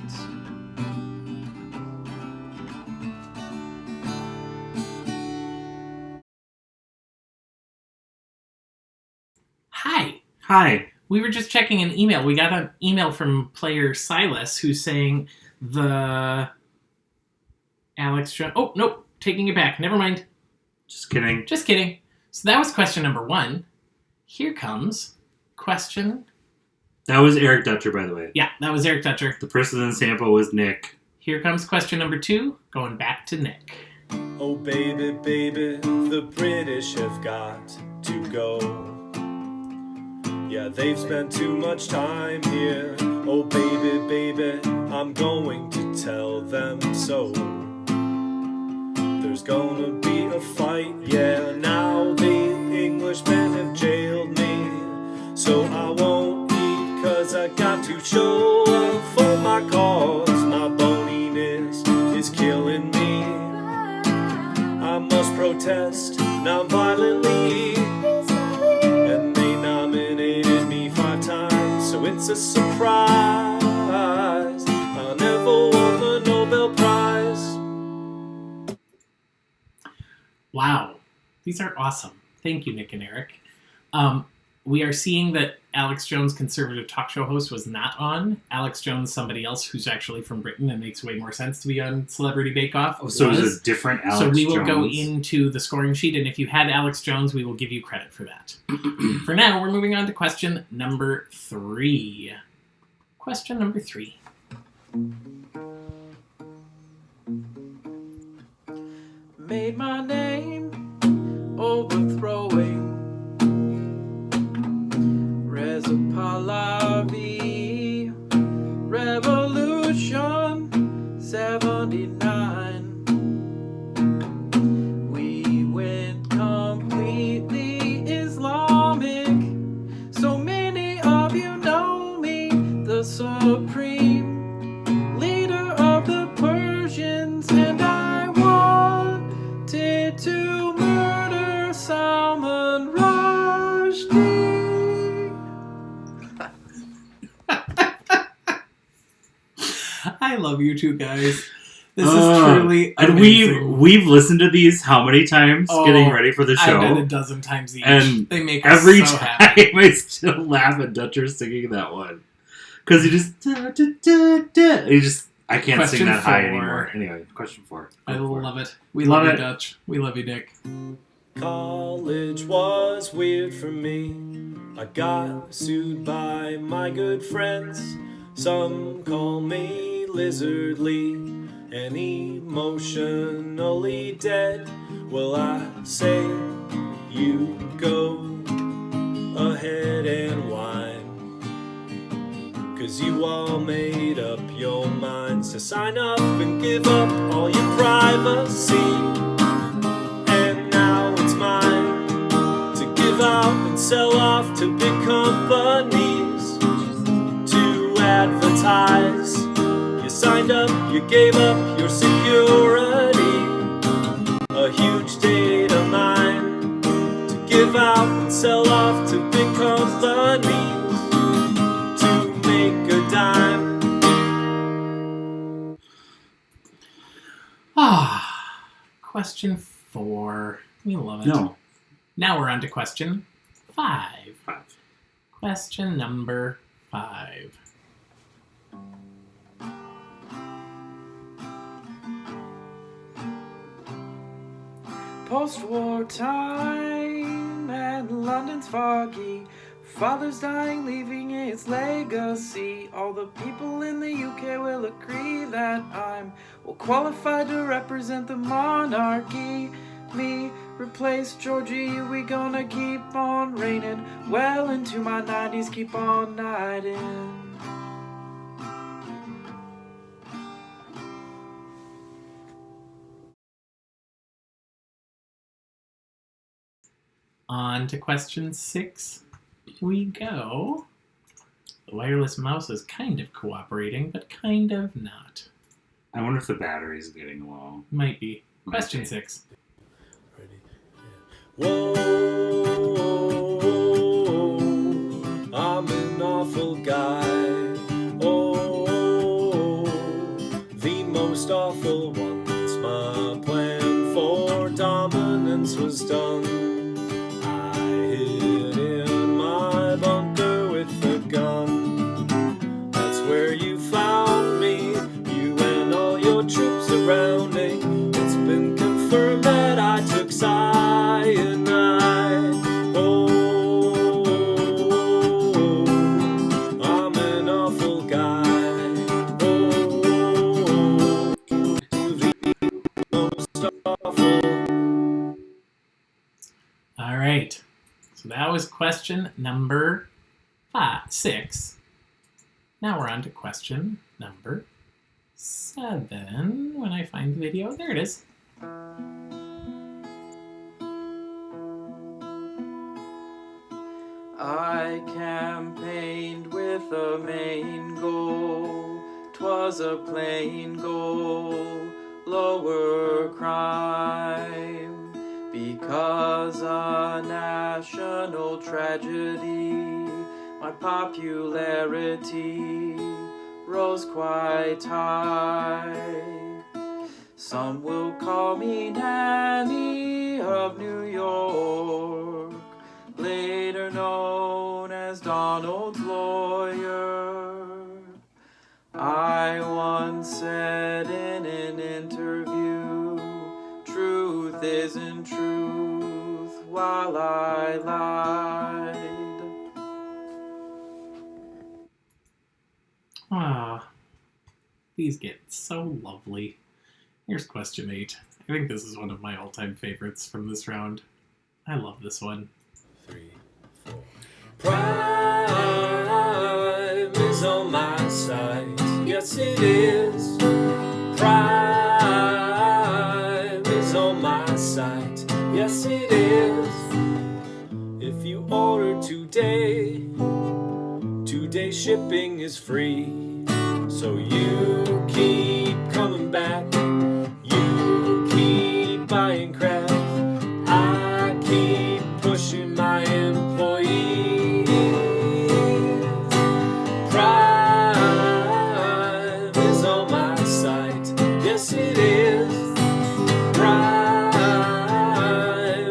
Hi. We were just checking an email. We got an email from player Silas who's saying the Alex Jones... Oh, nope. Taking it back. Never mind. Just kidding. Just kidding. So that was question number 1. Here comes question... That was Eric Dutcher, by the way. Yeah, that was Eric Dutcher. The person in the sample was Nick. Here comes question number 2, going back to Nick. Oh, baby, baby, the British have got to go. Yeah, they've spent too much time here. Oh, baby, baby, I'm going to tell them so. There's gonna be a fight, yeah. Now the Englishmen have jailed me, so I won't eat, 'cause I got to show up for my cause. My boniness is killing me. I must protest non-violently. And they nominated me 5 times, so it's a surprise. I never won the Nobel Prize. Wow. These are awesome. Thank you, Nick and Eric. We are seeing that Alex Jones, conservative talk show host, was not on. Alex Jones, somebody else who's actually from Britain and makes way more sense to be on Celebrity Bake Off. Oh, so it was a different Alex Jones. So we will go into the scoring sheet, and if you had Alex Jones, we will give you credit for that. For now, we're moving on to question number 3. Question number 3. Made my name overthrowing Reza Pahlavi, Revolution 79. We went completely Islamic. So many of you know me, the supreme leader of the Persians, and I wanted to murder Salman Rushdie. I love you two guys. This is truly and amazing. we've listened to these how many times getting ready for the show? I bet a dozen times each. And they make us every so time happy. I still laugh at Dutcher singing that one. Because he just... I can't Question sing that high 4. anymore. Anyway, question 4. I love it. We Love love it. you, Dutch. We love you, Nick. College was weird for me. I got sued by my good friends. Some call me lizardly and emotionally dead. Well, I say you go ahead and whine, 'cause you all made up your minds to sign up and give up all your privacy. And now it's mine to give out and sell off to big companies to advertise. You signed up, you gave up your security, a huge data mine. Question 4. We love it. No. Now we're on to question 5. 5. Question number 5. Post-war time and London's foggy. Father's dying, leaving its legacy. All the people in the UK will agree that I'm well qualified to represent the monarchy. Me replace Georgie, we gonna keep on reigning. Well into my 90s, keep on knighting. On to question 6 we go. The wireless mouse is kind of cooperating, but kind of not. I wonder if the battery's getting low. Might be. Question 6. Ready? Yeah. Whoa, I'm an awful guy. Oh, the most awful ones. My plan for dominance was done. I hid in my bunker with a gun. That's where you found me, you and all your troops surrounding. It's been confirmed that I took cyanide. Oh, I'm an awful guy. Oh, the most awful. All right. So that was question number 6. Now we're on to question number 7. When I find the video, there it is. I campaigned with a main goal. 'Twas a plain goal, lower crime. Because a national tragedy, my popularity rose quite high. Some will call me Nanny of New York, later known as Donald's lawyer. I once said in an interview, truth isn't truth, while I lied. These get so lovely. Here's question 8. I think this is one of my all-time favorites from this round. I love this one. 3, 4. Prime is on my side. Yes, it is. Prime is on my side. Yes, it is. If you order today, today shipping is free. So you keep coming back. You keep buying crap. I keep pushing my employees. Prime is on my side. Yes, it is. Prime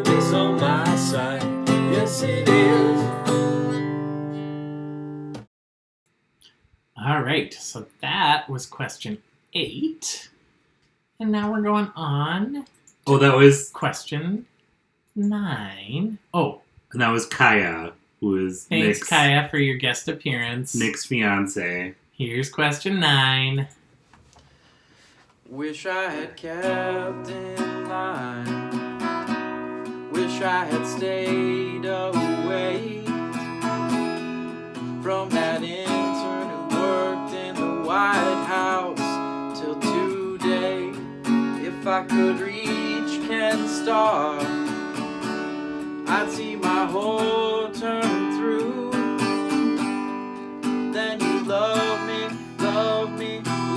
is on my side. Yes, it is. All right, so that was question 8. And now we're going on Oh, that was question 9. Oh, and that was Kaya, who is thanks, Nick's, Kaya, for your guest appearance. Nick's fiance. Here's question 9. Wish I had kept in line. Wish I had stayed away from that intern who worked in the White House till today. If I could reach Ken Starr, I'd see my whole term through. Then you love me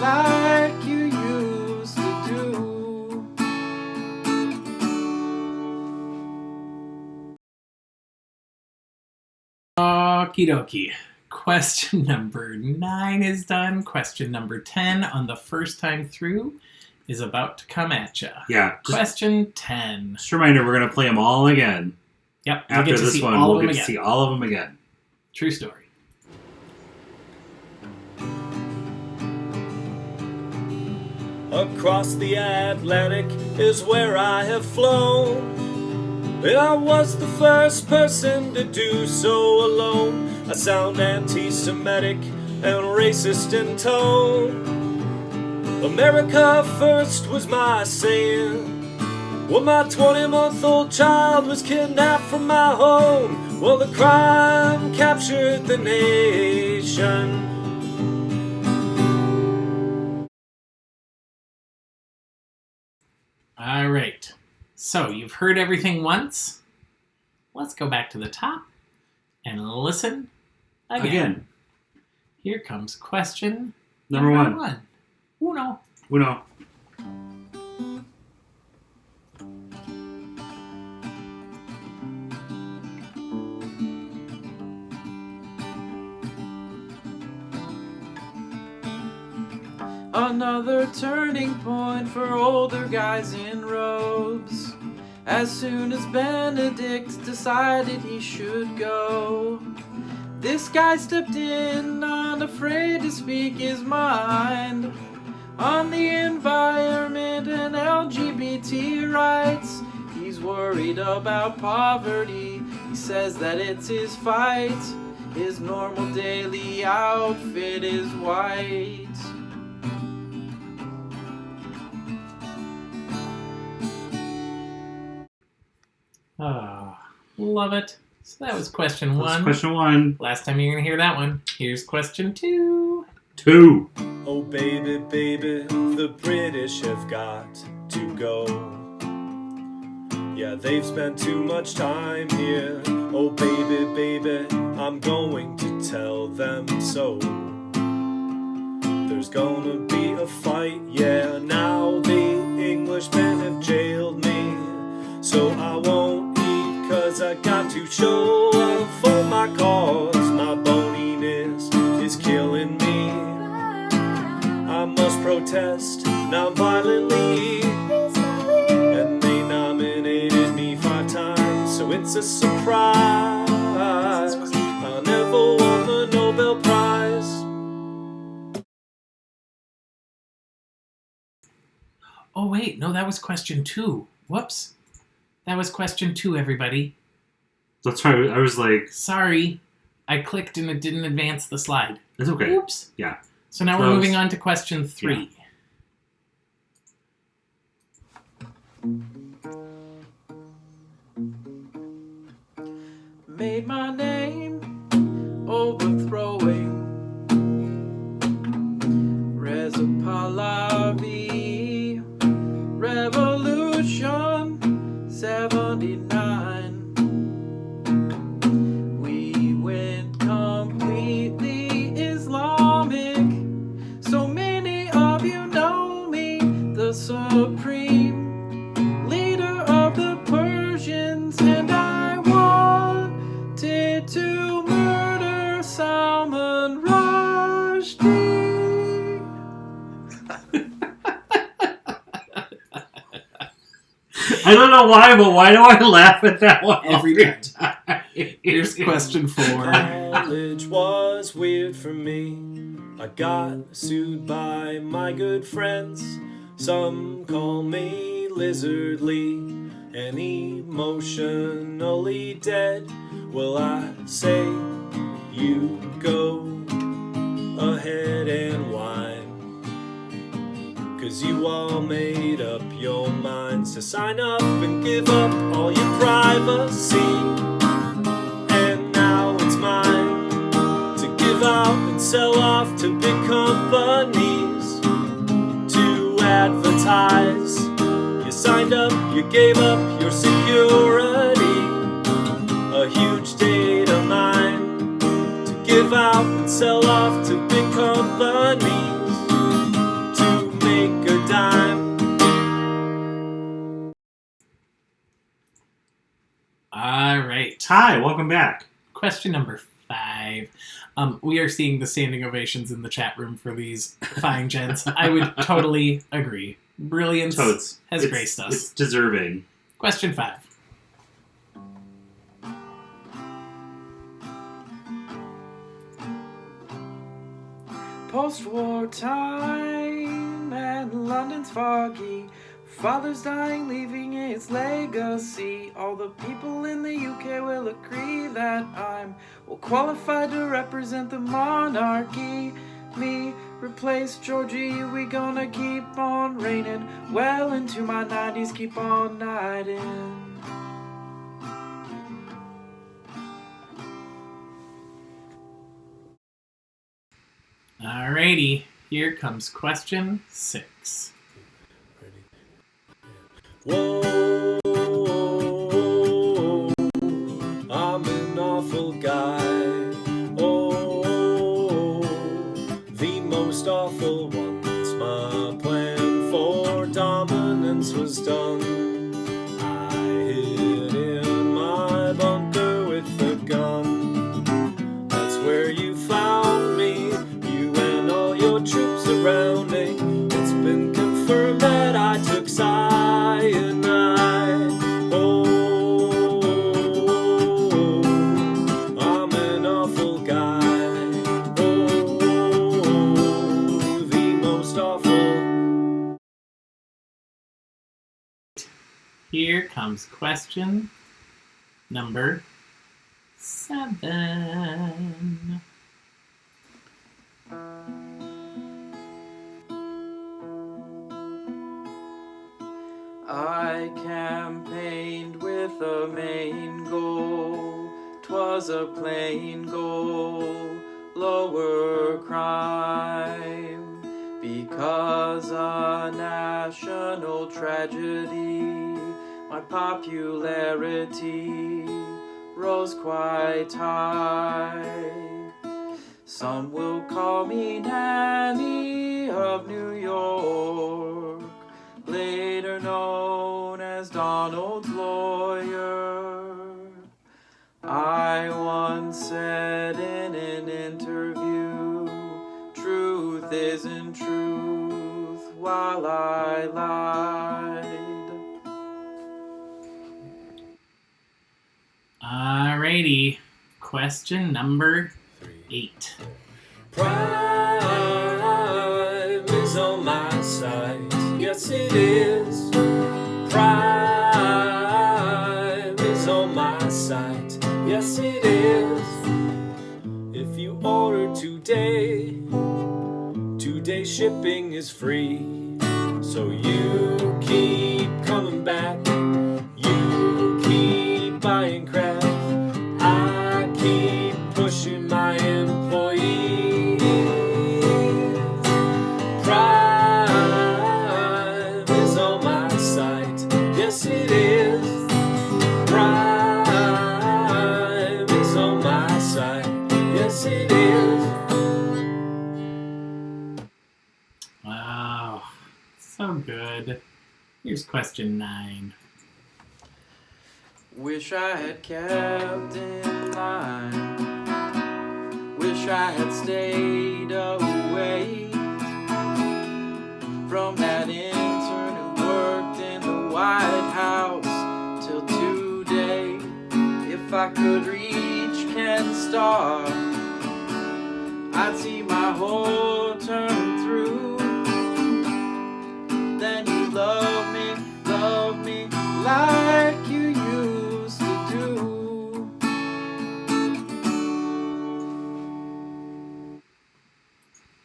like you used to do. Okie dokie. Question number 9 is done. Question number 10 on the first time through is about to come at you. Yeah. Question 10. Just a reminder, we're going to play them all again. Yep. After get to this see one, all we'll of them get to again. see all of them again. True story. Across the Atlantic is where I have flown, and I was the first person to do so alone. I sound anti-Semitic and racist in tone. America first was my saying when my 20-month-old child was kidnapped from my home. Well, the crime captured the nation. All right. So you've heard everything once. Let's go back to the top and listen again. Here comes question Number one. Uno. Uno. Another turning point for older guys in robes. As soon as Benedict decided he should go, this guy stepped in, not afraid to speak his mind on the environment and LGBT rights. He's worried about poverty. He says that it's his fight. His normal daily outfit is white. Ah, love it. So that was question That's one. question one. Last time you're going to hear that one. Here's question two. Two. Oh baby, baby, the British have got to go. Yeah, they've spent too much time here. Oh baby, baby, I'm going to tell them so. There's gonna be a fight, yeah, now the Englishmen have jailed me. So I won't eat, cause I got to show up for my cause. My boniness is killing me. I must protest non-violently. And they nominated me 5 times, so it's a surprise. I never won the Nobel Prize. Oh, wait. No, that was question two. Whoops. That was question two, everybody. That's right. I was like, Sorry. I clicked and it didn't advance the slide. it's okay. Oops. Yeah. So now we're Close. moving on to question three. Made my name overthrowing Reza Pahlavi, Revolution 79. We went completely Islamic. So many of you know me, the supreme leader of the Persians, and I wanted to murder Salman Rushdie. I don't know why, but why do I laugh at that one Every every time. time? Here's question four. College was weird for me. I got sued by my good friends. Some call me lizardly and emotionally dead. Well, I say you go ahead and whine, 'cause you all made up your minds to sign up and give up all your privacy. And now it's mine to give out and sell off to big companies to advertise. You signed up, you gave up your security, a huge data mine to give out and sell off to big companies to make a dime. All right. Hi, welcome back. Question number 5. We are seeing the standing ovations in the chat room for these fine gents. I would totally agree. brilliance Totes. has It's- graced us. It's deserving. Question 5. Post-war time and London's foggy. Father's dying, leaving its legacy. All the people in the UK will agree that I'm well qualified to represent the monarchy. Me replace Georgie, we gonna keep on reigning. Well into my 90s, keep on knighting. Alrighty, here comes question 6. Whoa, I'm an awful guy. Oh, the most awful ones. My plan for dominance was done. I hid in my bunker with a gun. That's where you found me, you and all your troops surrounding. It's been confirmed that I took cyanide. Oh, I'm an awful guy. Oh, the most awful. Here comes question number 7. I campaigned with a main goal. 'Twas a plain goal, lower crime. Because a national tragedy, my popularity rose quite high. Some will call me Nanny of New York, later known as Donald's lawyer. I once said in an interview, truth isn't truth, while I lied. Alrighty, question number 8. Prime is on my side. Yes, it is. Prime is on my side. Yes, it is. If you order today, today shipping is free. So you keep coming back. You keep buying crap. I keep pushing my employees. Prime is on my side. Yes, it is. Prime is on my side. Yes, it is. Wow, so good. Here's question 9. Wish I had kept in line. Wish I had stayed away from that intern who worked in the White House till today. If I could reach Ken Starr, I'd see my whole term through. Then you love me like you used to do.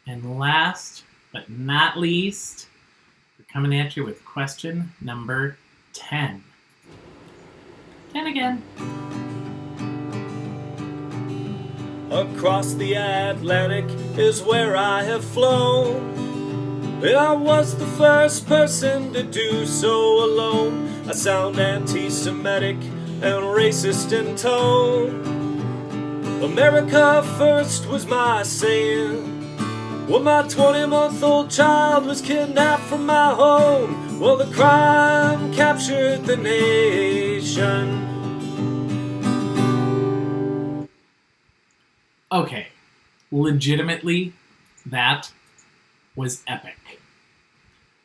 And last but not least, we're coming at you with question number 10. 10 again. Across the Atlantic is where I have flown. I was the first person to do so alone. I sound anti-Semitic and racist in tone. America first was my saying. When my 20-month-old child was kidnapped from my home, well, the crime captured the nation. Okay, legitimately, that was epic.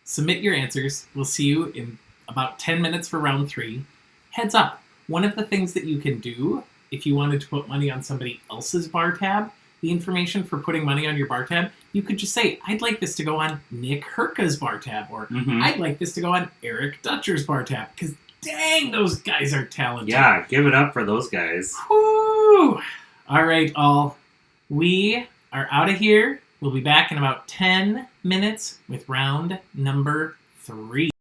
Submit your answers. We'll see you in about 10 minutes for round 3. Heads up, one of the things that you can do if you wanted to put money on somebody else's bar tab, the information for putting money on your bar tab, you could just say, I'd like this to go on Nick Herka's bar tab, or I'd like this to go on Eric Dutcher's bar tab, because dang, those guys are talented. Yeah, give it up for those guys. Woo! All right, all. We are out of here. We'll be back in about 10 minutes with round number 3.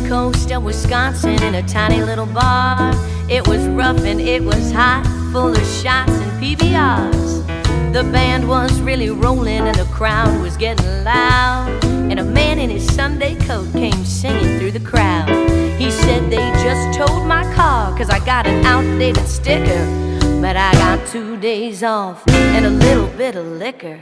Coast of Wisconsin in a tiny little bar. It was rough and it was hot, full of shots and PBRs. The band was really rolling and the crowd was getting loud. And a man in his Sunday coat came singing through the crowd. He said they just towed my car 'cause I got an outdated sticker. But I got 2 days off and a little bit of liquor.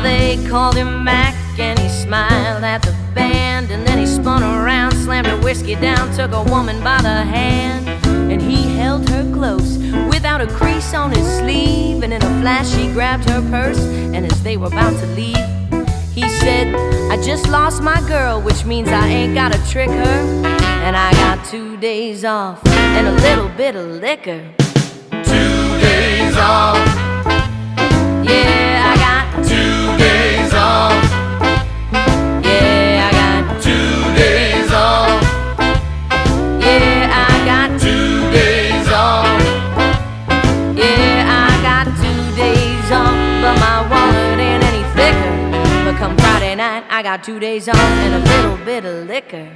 They called him Mac and he smiled at the band. And then he spun around, slammed her whiskey down, took a woman by the hand. And he held her close without a crease on his sleeve. And in a flash he grabbed her purse, and as they were about to leave, he said, I just lost my girl, which means I ain't gotta trick her. And I got 2 days off and a little bit of liquor. 2 days off. Yeah, I got 2 days off. Yeah, I got 2 days off. Yeah, I got 2 days off. Yeah, I got 2 days off, but my wallet ain't any thicker. But come Friday night, I got 2 days off and a little bit of liquor.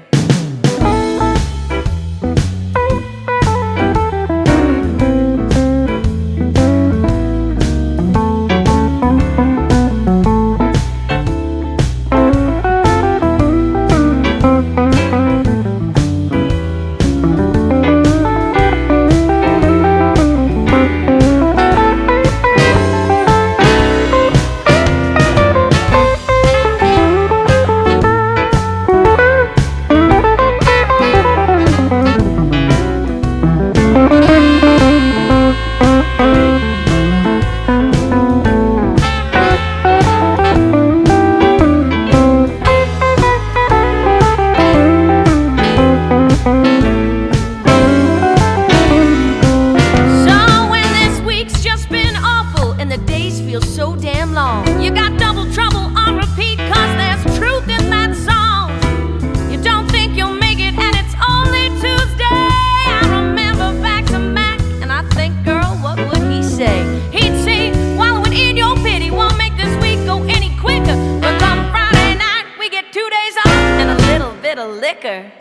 bit of liquor.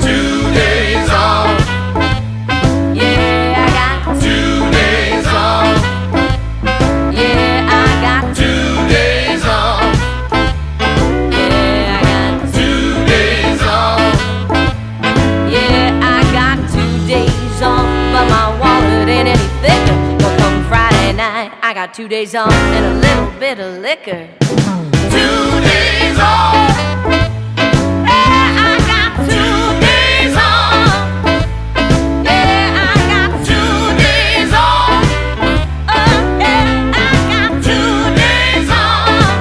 2 days off. Yeah, I got 2 days off. Yeah, I got 2 days off. Yeah, I got 2 days off. Yeah, I got 2 days off, but my wallet ain't any thicker. But come Friday night, I got 2 days off and a little bit of liquor. 2 days off. Yeah, I got 2 days off. Yeah, I got 2 days off. Yeah, I got 2 days off.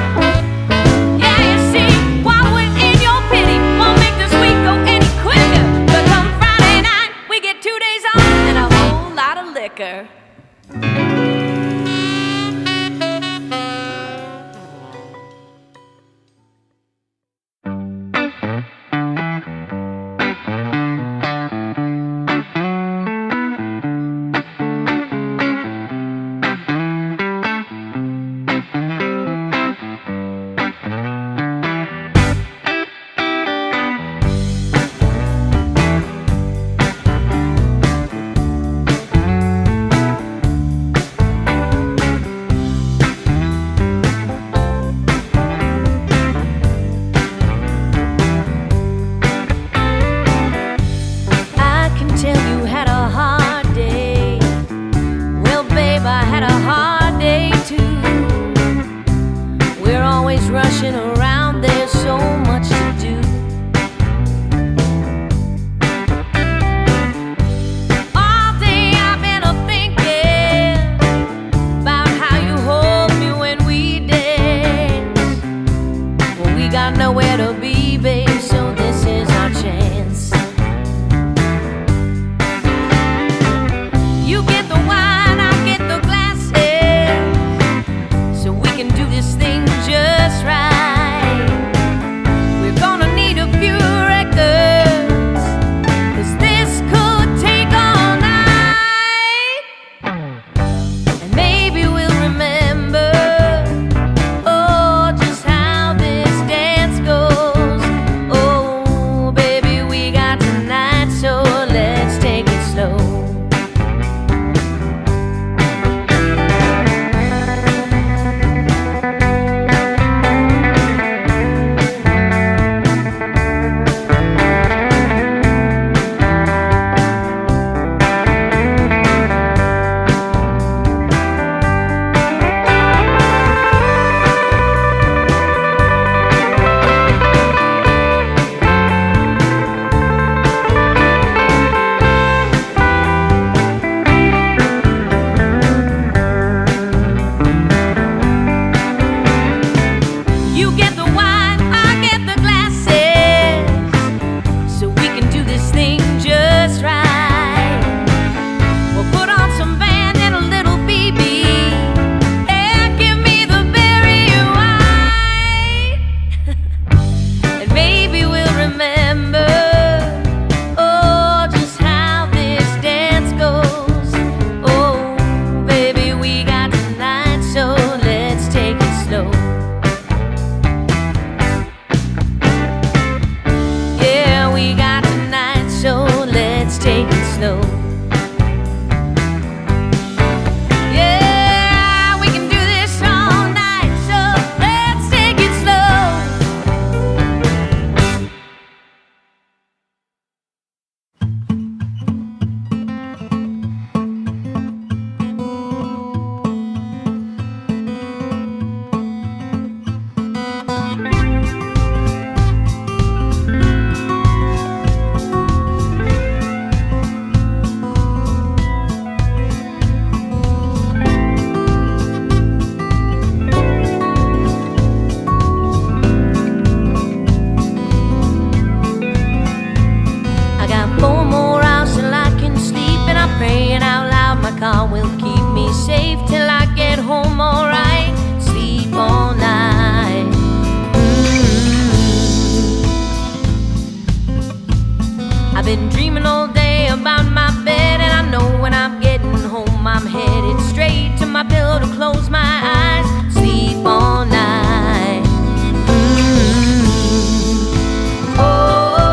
Yeah, you see, wallowing in your pity won't make this week go any quicker. But come Friday night, we get 2 days off and a whole lot of liquor. I can tell you had a hard day. Well, babe, I had a hard day too. We're always rushing around, there's so much to do. All day I've been up thinking about how you hold me when we dance. Well, we got nowhere to be, babe, so this is our chance. You get the wine, I get the glasses, so we can do this thing just right. We're gonna need a few records, 'cause this could take all night. And maybe we'll remember, oh, just how this dance goes. Oh, baby, we got tonight, so let's take it slow. You get the wine, I get the glasses, so we can do this thing just right. We'll put on some band and a little BB. Yeah, give me the berry white. And maybe we'll remember, oh, just how this dance goes. Oh, baby, we got tonight, so let's take it slow. Yeah, we got tonight, so let's take it slow. Yeah, we can do this all night, so let's take it slow. I got 4 more hours till I can sleep, and I'm praying out loud my car will keep me safe till I get home alright. Sleep all night. I've been dreaming all day about my bed, and I know when I'm getting home I'm headed straight to my pillow to close my eyes. Sleep all night. Oh,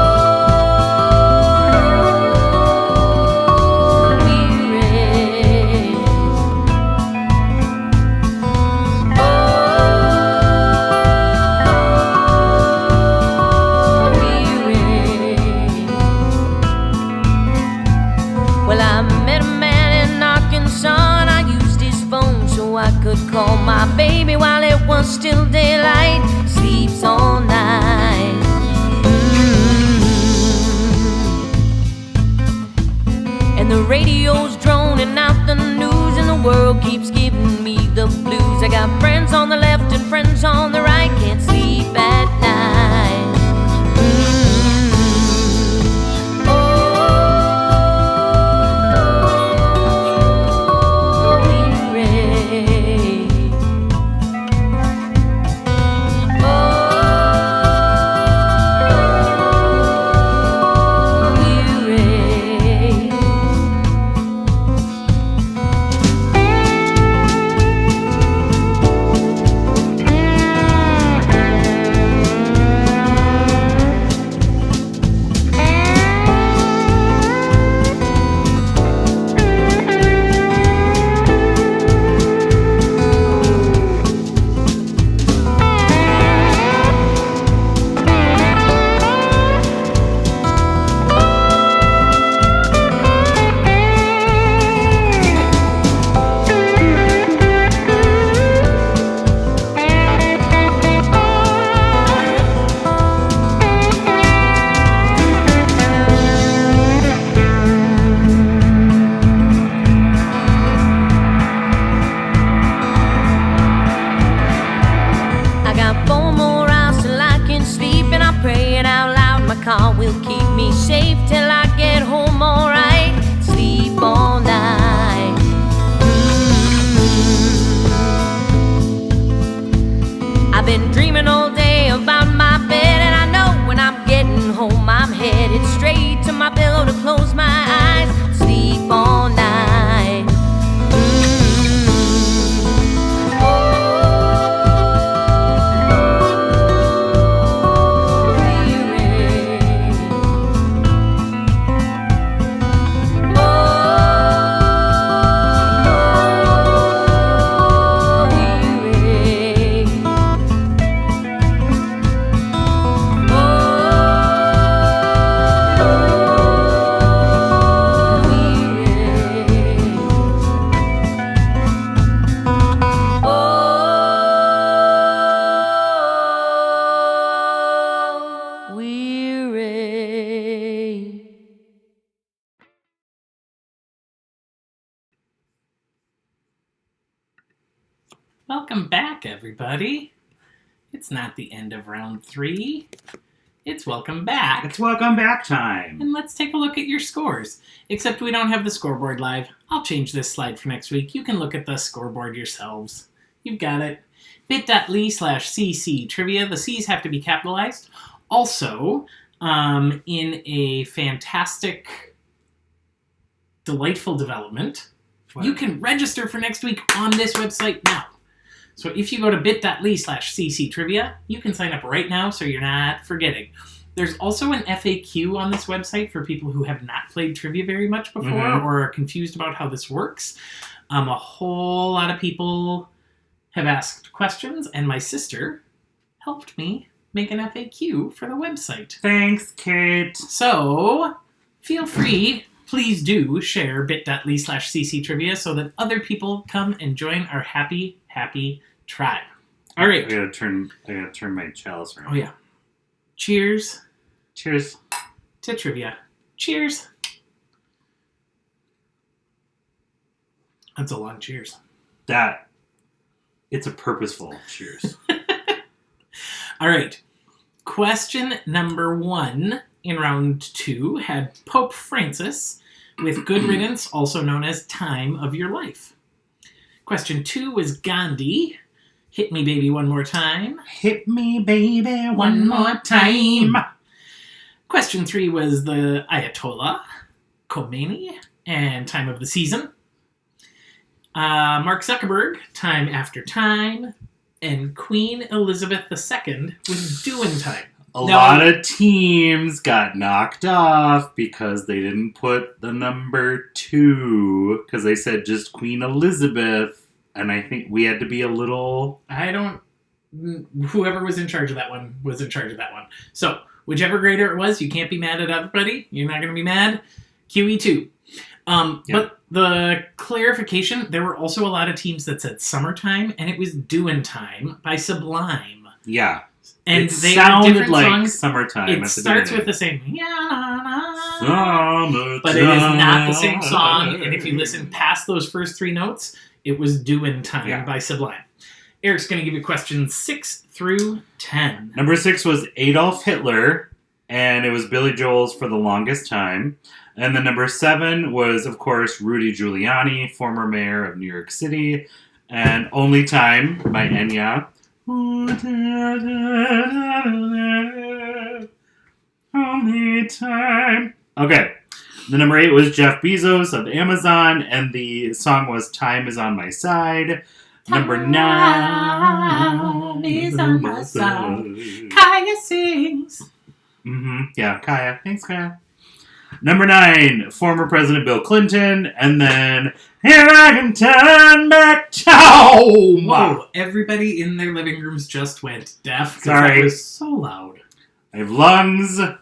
radio's droning out the news, and the world keeps giving me the blues. I got friends on the left and friends on the right, can't sleep at night. Oh, weary. I got 4 more hours till I can sleep, and I pray it out loud. My car will keep me safe till I get home, alright. Sleep all night. I've been dreaming all day about my bed, and I know when I'm getting home I'm headed straight to my pillow to close my eyes. Sleep all night. Welcome back, everybody. It's not the end of round 3. It's welcome back. It's welcome back time. And let's take a look at your scores. Except we don't have the scoreboard live. I'll change this slide for next week. You can look at the scoreboard yourselves. You've got it. bit.ly/cc trivia. The C's have to be capitalized. Also, in a fantastic, delightful development, you can register for next week on this website now. So if you go to bit.ly/cc trivia, you can sign up right now so you're not forgetting. There's also an FAQ on this website for people who have not played trivia very much before or are confused about how this works. A whole lot of people have asked questions, and my sister helped me make an FAQ for the website. Thanks, Kate. So feel free, please do share bit.ly/cc trivia so that other people come and join our happy tribe. All right. I gotta turn my chalice around. Oh yeah. Cheers. Cheers. To trivia. Cheers. That's a long cheers. It's a purposeful cheers. All right. Question number 1 in round 2 had Pope Francis with Good Riddance, also known as Time of Your Life. Question 2 was Gandhi. Hit Me Baby One More Time. Hit me, baby, one more time. Question 3 was the Ayatollah, Khomeini, and Time of the Season. Mark Zuckerberg, Time After Time, and Queen Elizabeth II was Doing Time. A lot of teams got knocked off because they didn't put the number 2 because they said just Queen Elizabeth, and I think we had to be a little... Whoever was in charge of that one was in charge of that one. So, whichever grader it was, you can't be mad at everybody. You're not going to be mad. QE2. But the clarification, there were also a lot of teams that said Summertime, and it was Doing Time by Sublime. Yeah. And it they are sounded different like songs. Summertime. It at the starts with beginning. the same, yeah, Summertime. but it is not the same song. And if you listen past those first three notes, it was Doin' Time by Sublime. Eric's going to give you questions 6 through 10. Number 6 was Adolf Hitler, and it was Billy Joel's For the Longest Time. And then number 7 was, of course, Rudy Giuliani, former mayor of New York City, and Only Time by Enya. Only Time. Okay. The number 8 was Jeff Bezos of Amazon, and the song was Time Is On My Side. Number 9 is on my side. Kaya sings. Yeah, Kaya. Thanks, Kaya. Number 9, former President Bill Clinton, and then Here I Can Turn Back Time. Whoa, everybody in their living rooms just went deaf. Sorry. That was so loud. I have lungs of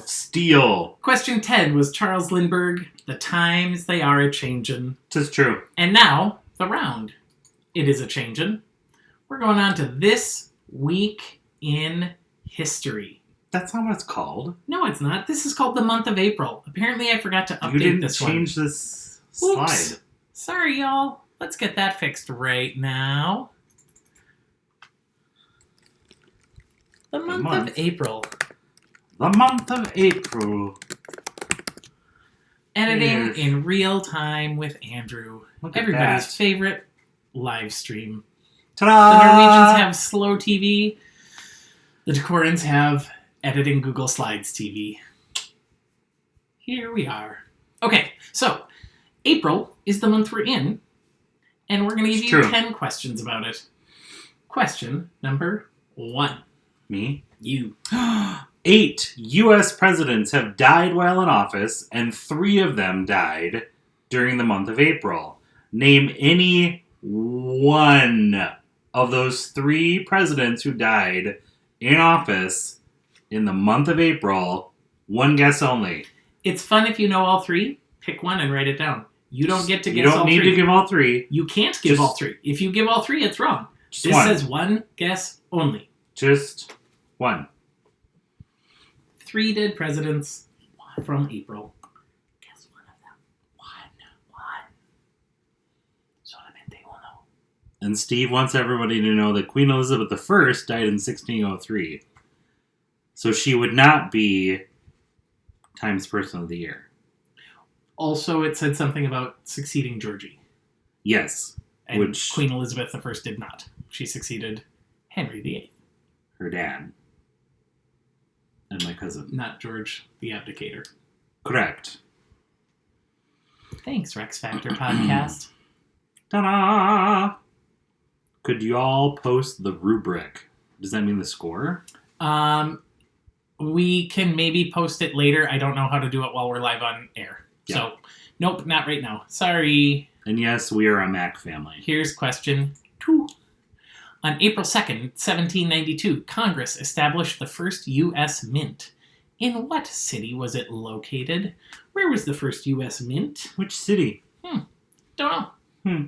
steel. Question 10 was Charles Lindbergh. The times they are a-changin'. 'Tis true. And now, the round. It is a-changin'. We're going on to This Week in History. That's not what it's called. No, it's not. This is called the month of April. Apparently, I forgot to update this one. You didn't change this Oops. slide. Sorry, y'all. Let's get that fixed right now. The month of April. The month of April. Editing Yes. in real time with Andrew. Look at Everybody's that. favorite live stream. Ta-da! The Norwegians have slow TV. The Decorans have editing Google Slides TV. Here we are. Okay, so April is the month we're in, and we're going to give It's you true. 10 questions about it. Question number 1. Me? You. 8 U.S. presidents have died while in office, and 3 of them died during the month of April. Name any one of those 3 presidents who died in office in the month of April. One guess only. It's fun if you know all 3. Pick one and write it down. You don't get to guess You don't all need 3. to give all 3. You can't give Just- all 3. If you give all 3, it's wrong. Just This one. says one guess only. Just one. 3 dead presidents from April. Guess one of them. One. Solamente uno. And Steve wants everybody to know that Queen Elizabeth I died in 1603. So she would not be Times Person of the Year. Also, it said something about succeeding Georgie. Yes. And Which- Queen Elizabeth I did not. She succeeded Henry VIII, Her dad. And my cousin. not George the Abdicator. Correct. Thanks, Rex Factor Podcast. Ta-da! Could you all post the rubric? Does that mean the score? We can maybe post it later. I don't know how to do it while we're live on air. Yeah. So, nope, not right now. Sorry. And yes, we are a Mac family. Here's question 2. On April 2nd, 1792, Congress established the first U.S. mint. In what city was it located? Where was the first U.S. mint? Which city? Don't know.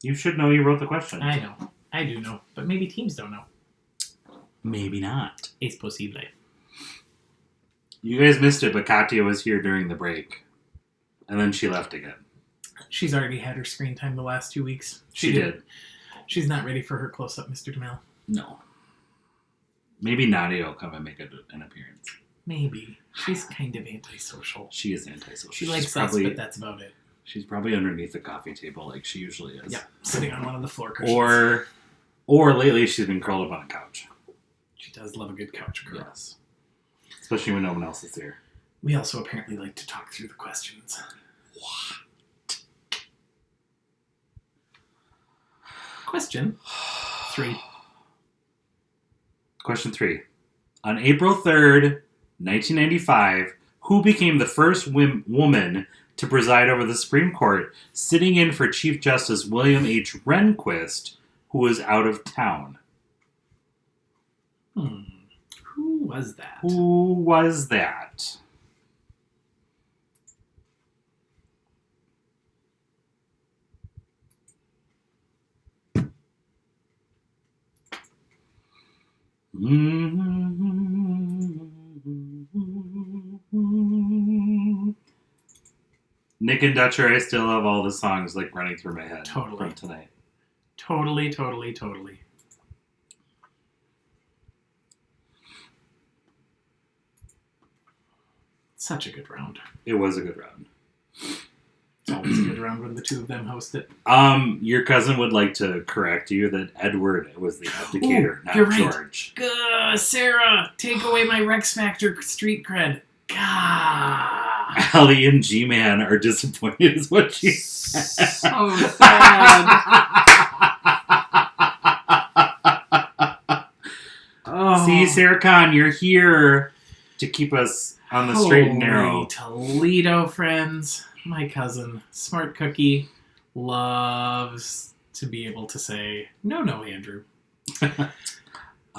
You should know you wrote the question. I know. I do know. But maybe teams don't know. Maybe not. Es posible. You guys missed it, but Katya was here during the break. And then she left again. She's already had her screen time the last 2 weeks. She did. She's not ready for her close-up, Mr. DeMille. No. Maybe Nadia will come and make an appearance. Maybe. She's kind of antisocial. She is antisocial. She likes us, but that's about it. She's probably underneath the coffee table like she usually is. Yeah, sitting on one of the floor cushions. Or lately she's been curled up on a couch. She does love a good couch curl. Yes. Especially when no one else is there. We also apparently like to talk through the questions. Question 3. Question 3. On April 3rd, 1995, who became the first woman to preside over the Supreme Court, sitting in for Chief Justice William H. Rehnquist, who was out of town? Who was that? Who was that? Nick and Dutcher, I still have all the songs like running through my head Totally. from tonight. Totally. Such a good round. It was a good round. It's always a good round when the two of them host it. Your cousin would like to correct you that Edward was the abdicator, not you're right. George. Sarah, take away my Rex Factor street cred. God. Allie and G-Man are disappointed is what she said. So sad. Oh. See, Sarah Khan, you're here to keep us on the straight and narrow. Toledo friends. My cousin, smart cookie, loves to be able to say, no, Andrew. All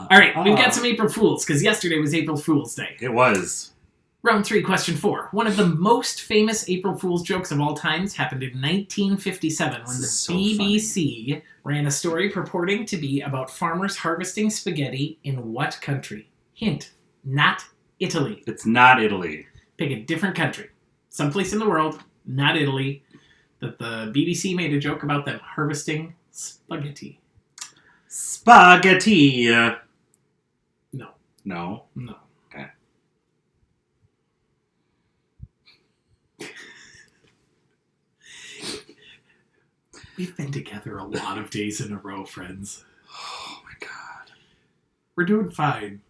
right, we've got some April Fools, because yesterday was April Fool's Day. It was. Round 3, question 4. One of the most famous April Fool's jokes of all times happened in 1957 when the BBC ran a story purporting to be about farmers harvesting spaghetti in what country? Hint, not Italy. It's not Italy. Pick a different country. Someplace in the world, not Italy, that the BBC made a joke about them harvesting spaghetti. Spaghetti. No. No? No. Okay. We've been together a lot of days in a row, friends. Oh my god. We're doing fine.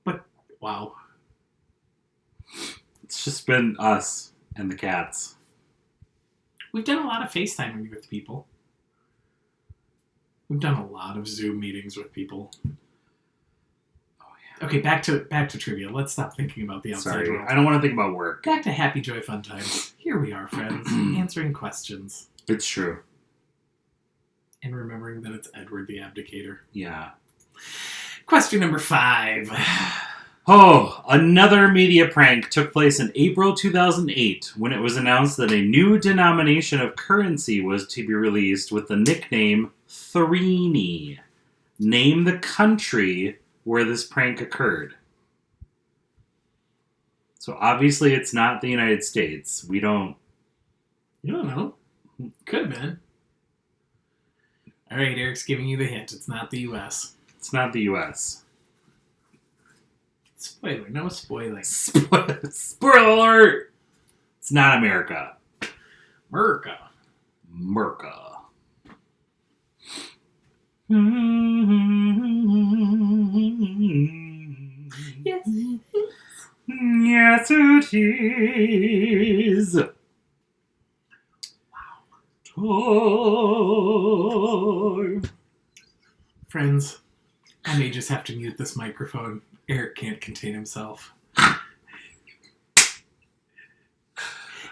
But, wow. It's just been us and the cats. We've done a lot of FaceTiming with people. We've done a lot of Zoom meetings with people. Oh yeah. Okay, back to trivia. Let's stop thinking about the outside Sorry, world. I don't want to think about work. Back to happy, joy, fun times. Here we are, friends, answering questions. It's true. And remembering that it's Edward the Abdicator. Yeah. Question number 5. Oh, another media prank took place in April 2008 when it was announced that a new denomination of currency was to be released with the nickname Threeny. Name the country where this prank occurred. So obviously it's not the United States. We don't... You don't know. Could have been. All right, Eric's giving you the hint. It's not the U.S. It's not the U.S. Spoiler. No spoiling. Spoiler alert! It's not America. Merca. Yes. Yes, it is. Wow. Friends, I may just have to mute this microphone. Eric can't contain himself.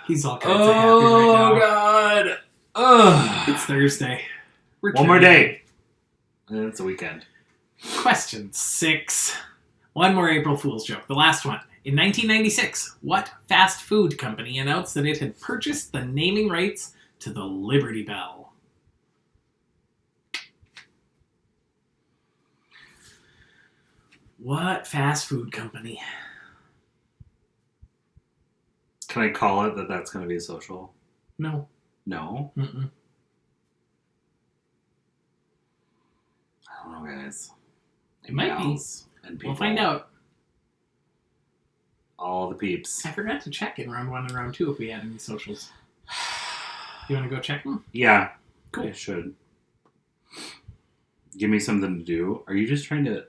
He's all kinds of happy right now. Oh, God. Ugh. It's Thursday. One more day. And it's a weekend. Question 6. One more April Fool's joke. The last one. In 1996, what fast food company announced that it had purchased the naming rights to the Liberty Bell? What fast food company? Can I call it that that's going to be a social? No. No? Mm-mm. I don't know, guys. It might be. And people. We'll find out. All the peeps. I forgot to check in round 1 and round 2 if we had any socials. You want to go check them? Yeah. Cool. I should. Give me something to do. Are you just trying to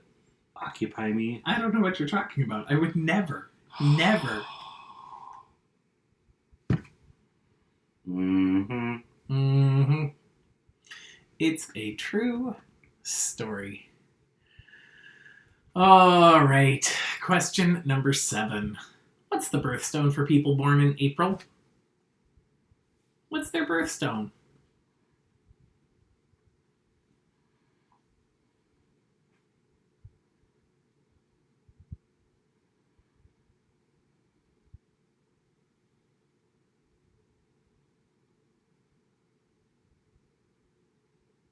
occupy me? I don't know what you're talking about. I would never. Mm-hmm. It's a true story. All right. Question number 7. What's the birthstone for people born in April? What's their birthstone?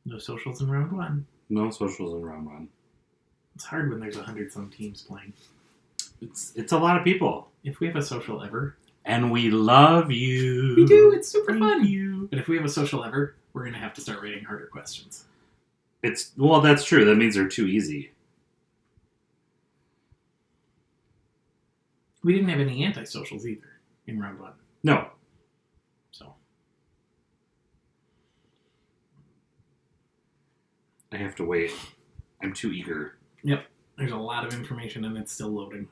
No socials in round 1. No socials in round 1. It's hard when there's 100-some teams playing. It's a lot of people. If we have a social ever. And we love you. We do. It's super Thank fun. you. But if we have a social ever, we're going to have to start writing harder questions. Well, that's true. That means they're too easy. We didn't have any antisocials either in round 1. No. So. I have to wait. I'm too eager. Yep. There's a lot of information and it's still loading.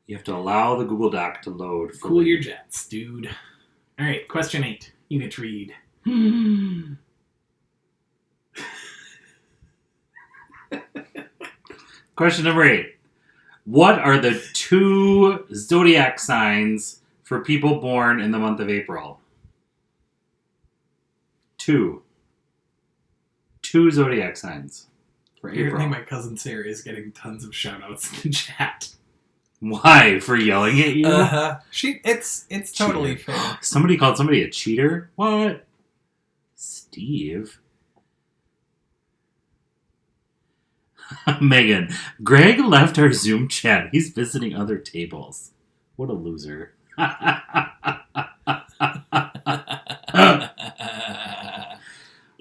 You have to allow the Google Doc to load. Cool your jets, dude. All right, question 8. You get to read. Question number 8. What are the 2 zodiac signs for people born in the month of April? 2 zodiac signs for I April. think my cousin Sarah is getting tons of shout-outs in the chat. Why? For yelling at you? It's totally Cheater. fair. Somebody called somebody a cheater? What? Steve? Megan, Greg left our Zoom chat. He's visiting other tables. What a loser. Wah,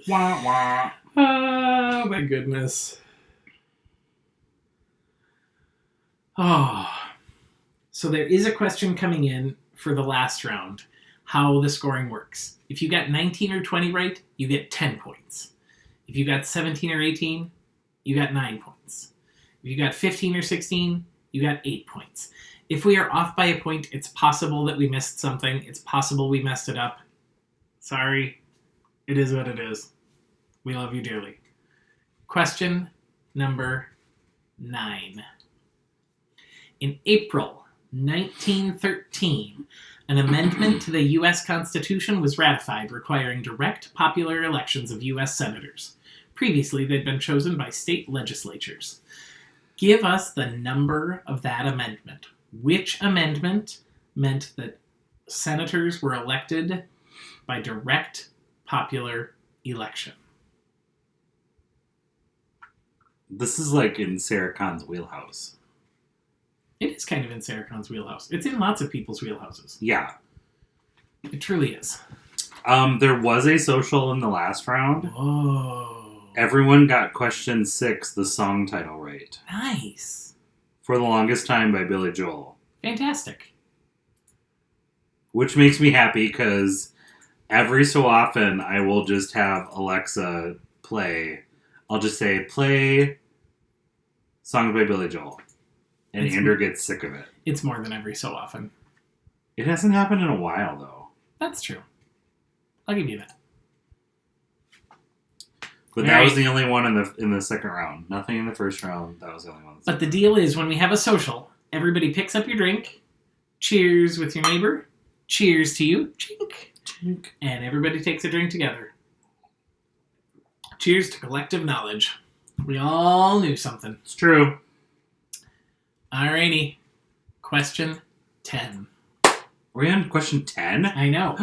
wah. Oh, my goodness. Oh. So there is a question coming in for the last round, how the scoring works. If you got 19 or 20 right, you get 10 points. If you got 17 or 18, you got 9 points. If you got 15 or 16, you got 8 points. If we are off by a point, it's possible that we missed something. It's possible we messed it up. Sorry. It is what it is. We love you dearly. Question number 9. In April 1913, an amendment to the U.S. Constitution was ratified requiring direct popular elections of U.S. senators. Previously, they'd been chosen by state legislatures. Give us the number of that amendment. Which amendment meant that senators were elected by direct popular election? This is like in Sarah Khan's wheelhouse. It is kind of in Sarah Khan's wheelhouse. It's in lots of people's wheelhouses. Yeah. It truly is. There was a social in the last round. Whoa. Everyone got question 6, the song title, right. Nice. For the Longest Time by Billy Joel. Fantastic. Which makes me happy because every so often I will just have Alexa play. I'll just say, play songs by Billy Joel. And Andrew gets sick of it. It's more than every so often. It hasn't happened in a while, though. That's true. I'll give you that. But that was the only one in the second round. Nothing in the first round. That was the only one. But the deal is, when we have a social, everybody picks up your drink, cheers with your neighbor, cheers to you, chink, chink, and everybody takes a drink together. Cheers to collective knowledge. We all knew something. It's true. Alrighty. Question 10. We're on question 10? I know.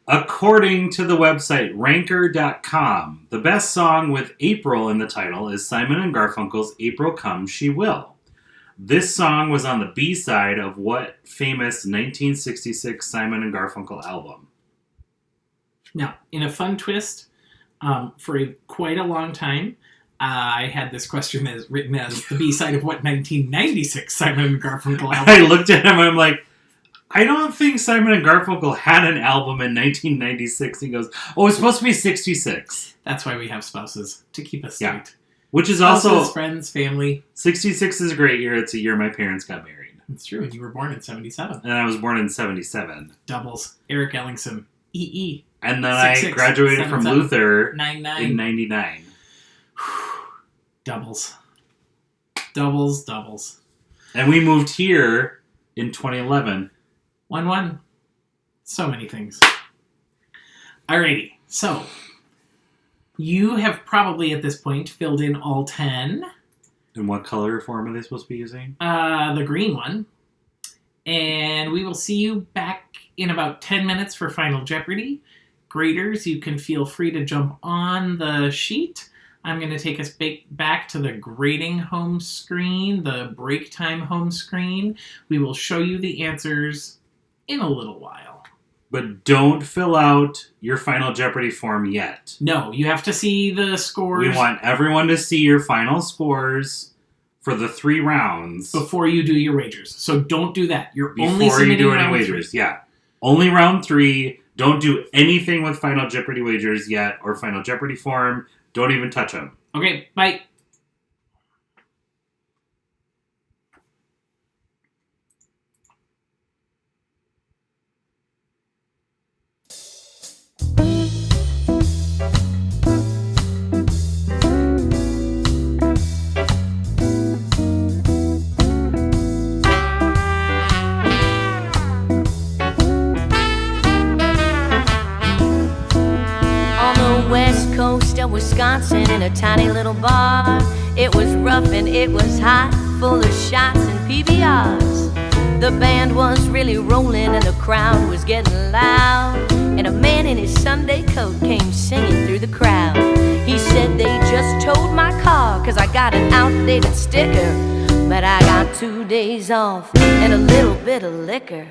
According to the website Ranker.com, the best song with April in the title is Simon & Garfunkel's April Come She Will. This song was on the B-side of what famous 1966 Simon & Garfunkel album? Now, in a fun twist, for quite a long time, I had this question written as the B-side of what 1996 Simon & Garfunkel album. I looked at him and I'm like, I don't think Simon & Garfunkel had an album in 1996. He goes, oh, it's supposed to be 66. That's why we have spouses, to keep us straight. Yeah. Which is Spouses, also... friends, family. 66 is a great year. It's a year my parents got married. It's true, and you were born in 77. And I was born in 77. Doubles. Eric Ellingson. EE. And then 66, I graduated from 77, Luther 99. in 99. Doubles. Doubles. And we moved here in 2011. 1-1. So many things. Alrighty, so you have probably at this point filled in all 10. And what color form are they supposed to be using? The green one. And we will see you back in about 10 minutes for Final Jeopardy. Graders, you can feel free to jump on the sheet. I'm going to take us back to the grading home screen, the break time home screen. We will show you the answers in a little while. But don't fill out your Final Jeopardy form yet. No, you have to see the scores. We want everyone to see your final scores for the 3 rounds. Before you do your wagers. So don't do that. You're Before only submitting you do any round wagers, 3. yeah. Only round 3. Don't do anything with Final Jeopardy wagers yet or Final Jeopardy form. Don't even touch them. Okay, bye. West coast of Wisconsin in a tiny little bar. It was rough and it was hot, full of shots and PBRs. The band was really rolling and the crowd was getting loud. And a man in his Sunday coat came singing through the crowd. He said they just towed my car 'cause I got an outdated sticker. But I got 2 days off and a little bit of liquor.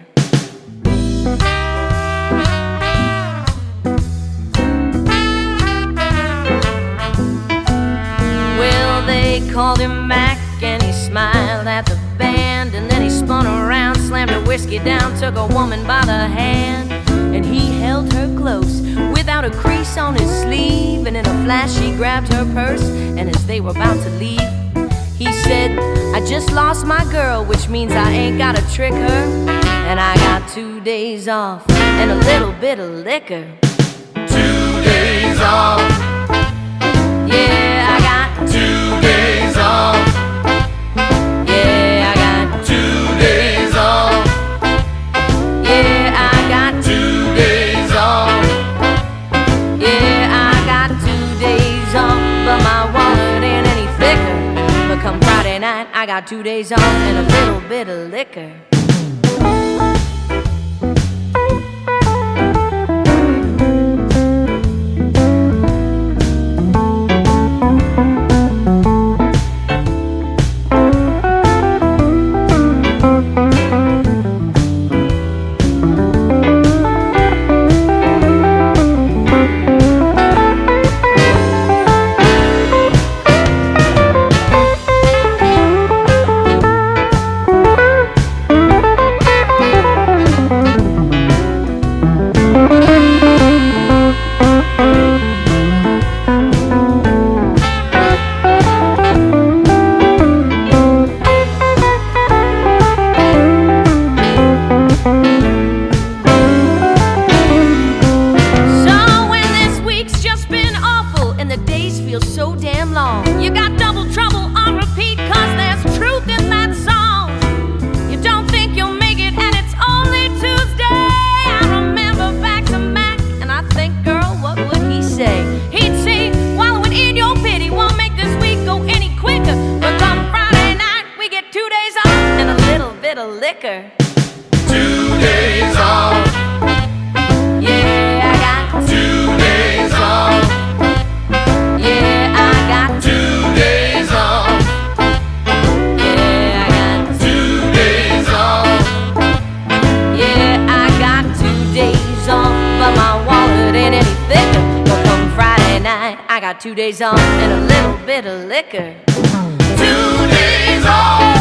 Well, they called him Mac and he smiled at the band. And then he spun around, slammed her whiskey down, took a woman by the hand. And he held her close, without a crease on his sleeve. And in a flash he grabbed her purse, and as they were about to leave, he said, I just lost my girl, which means I ain't gotta trick her. And I got 2 days off and a little bit of liquor. 2 days off. Yeah, I got 2 days off. Yeah, I got 2 days off. Yeah, I got 2 days off. Yeah, I got 2 days off, but my wallet ain't any thicker. But come Friday night, I got 2 days off and a little bit of liquor. Liquor. 2 days off. Yeah, I got 2 days off. Yeah, I got 2 days off. Yeah, I got 2 days off. Yeah, I got 2 days off, but my wallet ain't any thicker. But come Friday night, I got 2 days off and a little bit of liquor. 2 days off.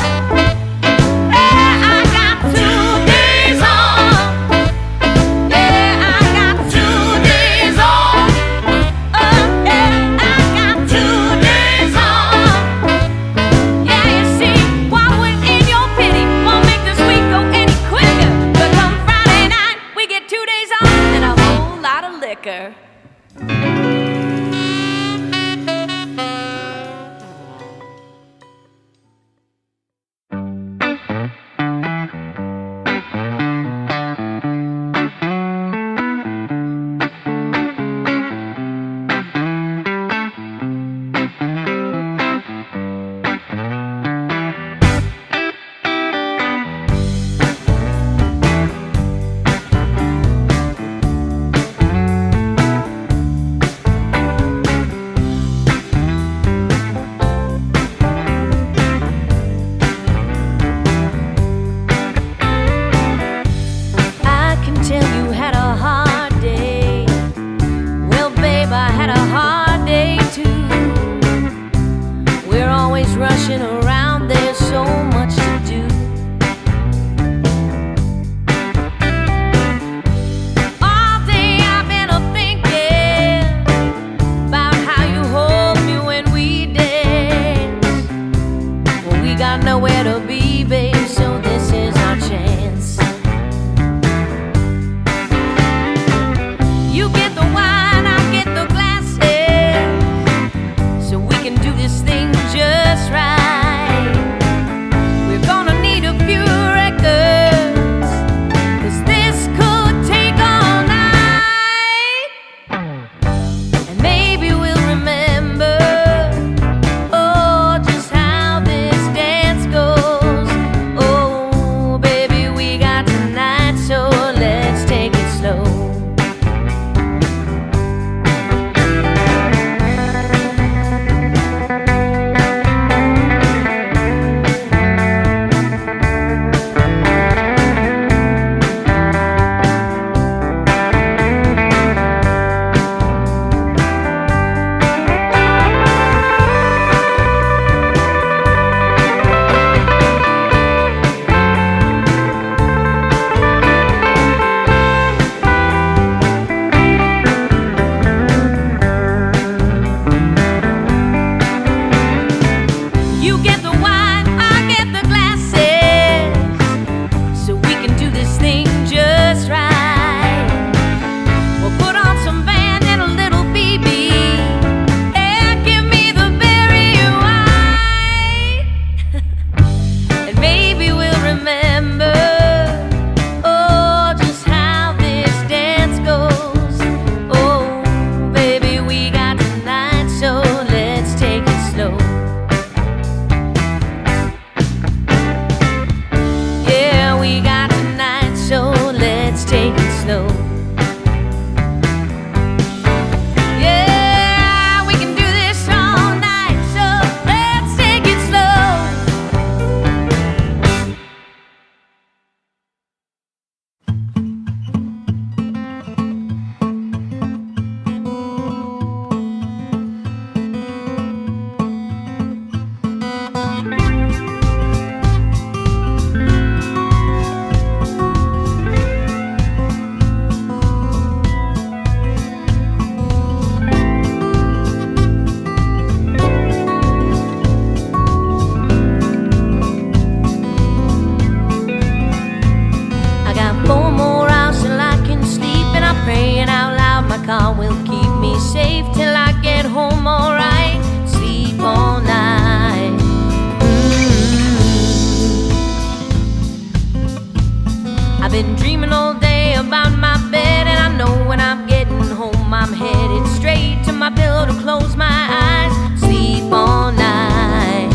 I've been dreaming all day about my bed, and I know when I'm getting home I'm headed straight to my pillow to close my eyes, sleep all night.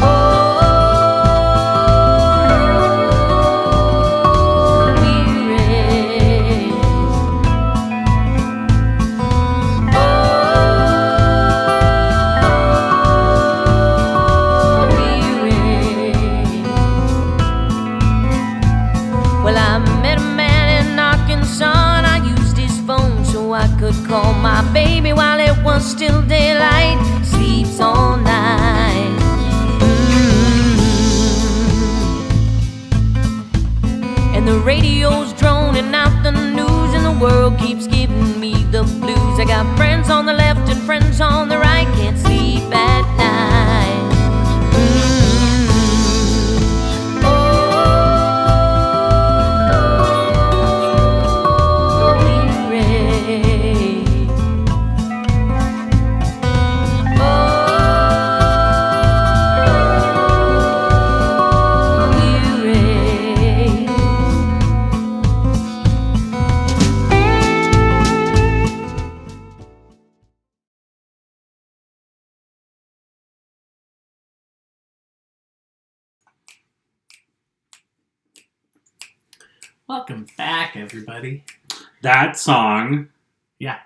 Oh, weary. Oh, weary. Well, I met a man in Arkansas, and I used his phone so I could call my baby while it was still daylight. Sleeps all night. And the radio's droning out the news, and the world keeps giving me the blues. I got friends on the left and friends on the right, can't sleep at night. Oh, weary. Oh, weary. Welcome back, everybody. That song, Yeah.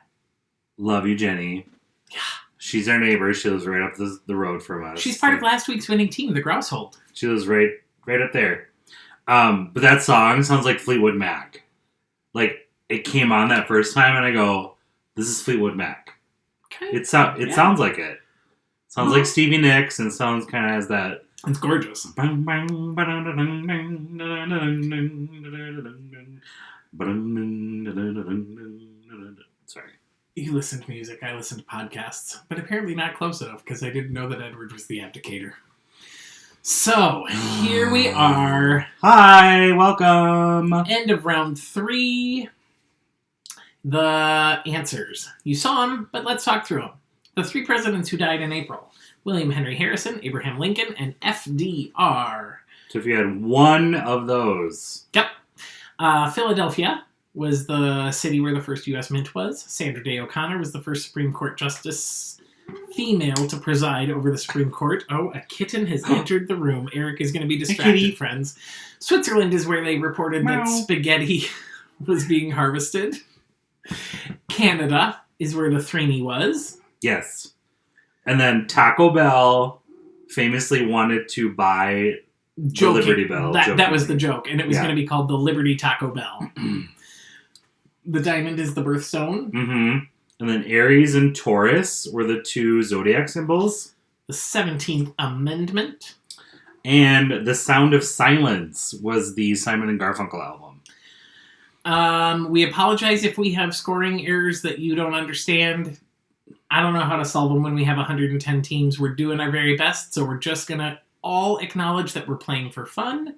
Love You, Jenny. Yeah. She's our neighbor. She lives right up the road from us. She's part of last week's winning team, the Grousehold. She lives right up there. But that song sounds like Fleetwood Mac. Like, it came on that first time, and I go, this is Fleetwood Mac. Okay. It sounds like it. Sounds like Stevie Nicks, and sounds kind of has that. It's gorgeous. Sorry. You listen to music, I listen to podcasts, but apparently not close enough because I didn't know that Edward was the abdicator. So, here we are. Hi, welcome. End of round 3. The answers. You saw them, but let's talk through them. The 3 presidents who died in April: William Henry Harrison, Abraham Lincoln, and FDR. So if you had one of those. Yep. Philadelphia was the city where the first U.S. Mint was. Sandra Day O'Connor was the first Supreme Court Justice female to preside over the Supreme Court. Oh, a kitten has entered the room. Eric is going to be distracted, friends. Switzerland is where they reported that spaghetti was being harvested. Canada is where the Threeny was. Yes. And then Taco Bell famously wanted to buy the Liberty Bell. That was the joke, and it was going to be called the Liberty Taco Bell. The diamond is the birthstone. Mm-hmm. And then Aries and Taurus were the 2 zodiac symbols. The 17th Amendment. And The Sound of Silence was the Simon and Garfunkel album. We apologize if we have scoring errors that you don't understand. I don't know how to solve them when we have 110 teams. We're doing our very best, so we're just going to all acknowledge that we're playing for fun.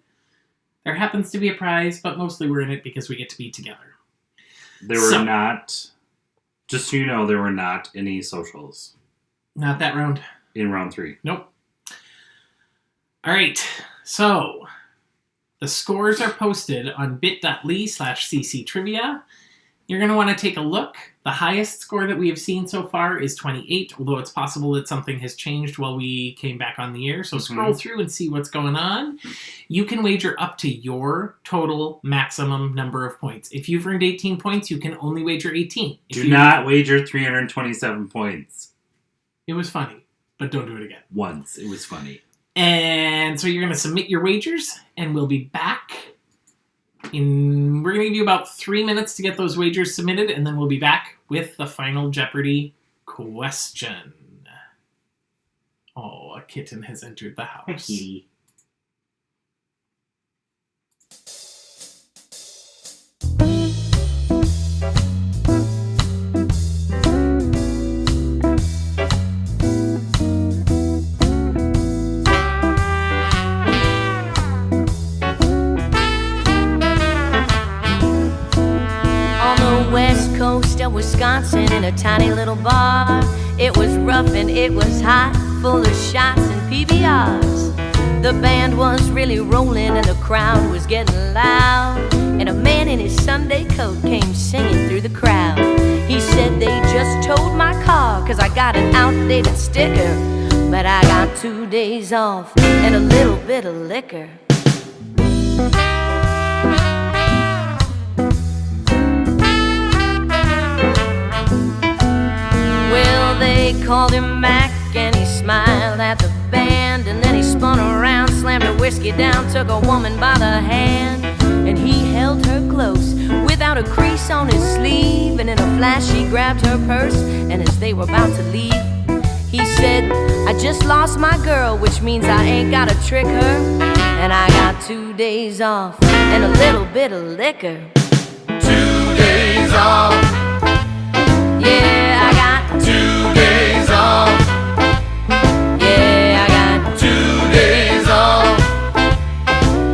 There happens to be a prize, but mostly we're in it because we get to be together. There were not, just so you know, there were not any socials. Not that round. In round 3. Nope. All right, so the scores are posted on bit.ly/cc trivia. You're going to want to take a look. The highest score that we have seen so far is 28, although it's possible that something has changed while we came back on the air. So scroll through and see what's going on. You can wager up to your total maximum number of points. If you've earned 18 points, you can only wager 18. Do not wager 327 points. It was funny, but don't do it again. Once. It was funny. And so you're going to submit your wagers, and we'll be back. We're going to give you about 3 minutes to get those wagers submitted, and then we'll be back with the final Jeopardy question. Oh, a kitten has entered the house. Hi, kitty. West coast of Wisconsin in a tiny little bar. It was rough and it was hot, full of shots and PBRs. The band was really rolling and the crowd was getting loud. And a man in his Sunday coat came singing through the crowd. He said they just towed my car 'cause I got an outdated sticker. But I got 2 days off and a little bit of liquor. Well, they called him Mac and he smiled at the band. And then he spun around, slammed her whiskey down, took a woman by the hand. And he held her close without a crease on his sleeve. And in a flash he grabbed her purse, and as they were about to leave, he said, I just lost my girl, which means I ain't gotta trick her. And I got 2 days off and a little bit of liquor. 2 days off. Yeah, I got 2 days off. Yeah, I got 2 days off.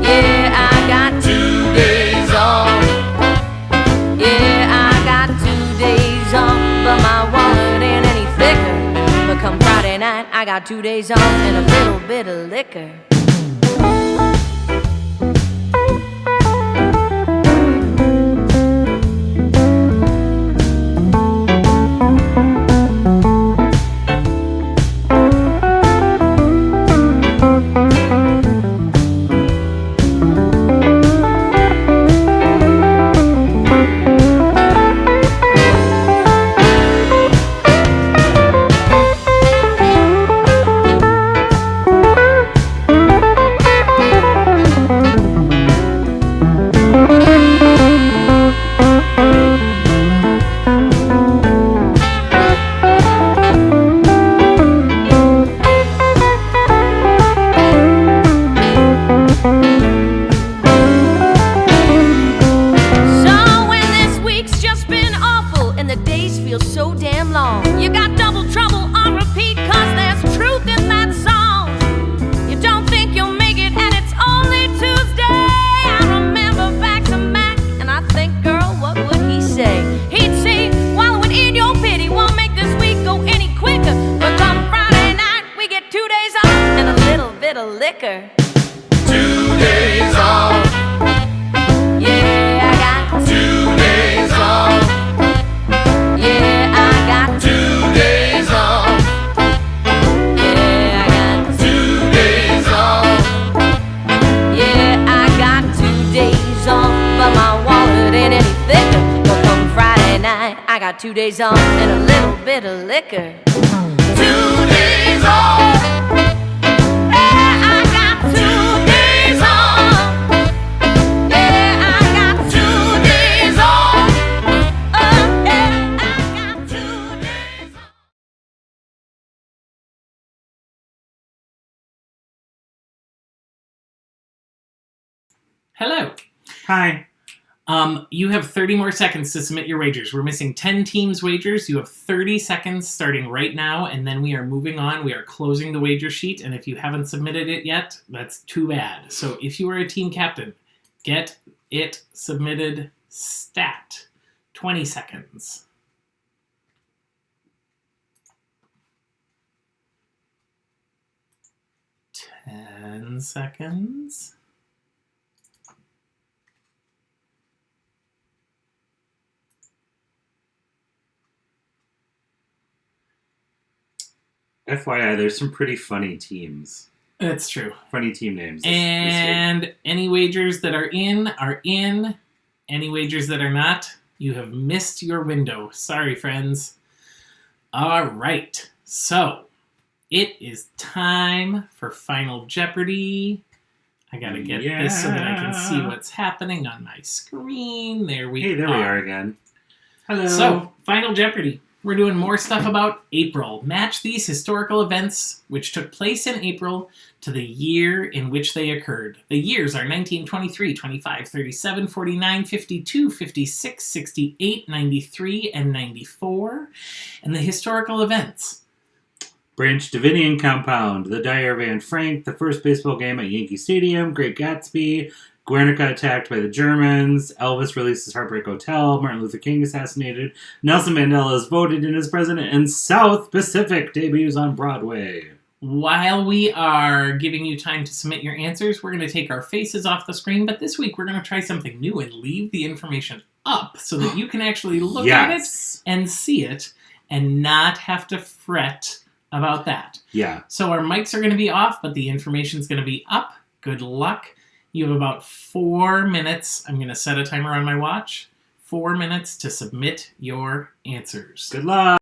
Yeah, I got 2 days off. Yeah, I got 2 days off, but my wallet ain't any thicker. But come Friday night, I got 2 days off and a little bit of liquor. Liquor. 2 days off. Yeah, I got 2 days off. Yeah, I got 2 days off. Yeah, I got 2 days off. Yeah, I got 2 days off, but my wallet ain't any thicker. But come Friday night, I got 2 days off and a little bit of liquor. 2 days off. Hello. Hi. You have 30 more seconds to submit your wagers. We're missing 10 teams' wagers. You have 30 seconds starting right now, and then we are moving on. We are closing the wager sheet, and if you haven't submitted it yet, that's too bad. So if you are a team captain, get it submitted stat. 20 seconds. 10 seconds. FYI, there's some pretty funny teams. That's true. Funny team names. And any wagers that are in are in. Any wagers that are not, you have missed your window. Sorry, friends. All right. So, it is time for Final Jeopardy. I gotta get this so that I can see what's happening on my screen. There we go. Hey, there we are again. Hello. So, Final Jeopardy. We're doing more stuff about April. Match these historical events which took place in April to the year in which they occurred. The years are 1923, 25, 37, 49, 52, 56, 68, 93, and 94. And the historical events. Branch Davidian Compound, the Dire of Anne Frank, the first baseball game at Yankee Stadium, Great Gatsby, Guernica attacked by the Germans, Elvis releases Heartbreak Hotel, Martin Luther King assassinated, Nelson Mandela is voted in as president, and South Pacific debuts on Broadway. while we are giving you time to submit your answers, we're going to take our faces off the screen. But this week, we're going to try something new and leave the information up so that you can actually look at it and see it and not have to fret about that. Yeah. So our mics are going to be off, but the information's going to be up. Good luck. You have about 4 minutes. I'm going to set a timer on my watch. 4 minutes to submit your answers. Good luck.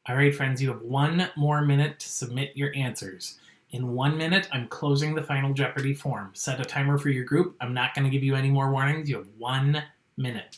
All right, friends, you have 1 more minute to submit your answers. In 1 minute, I'm closing the Final Jeopardy form. Set a timer for your group. I'm not going to give you any more warnings. You have 1 minute.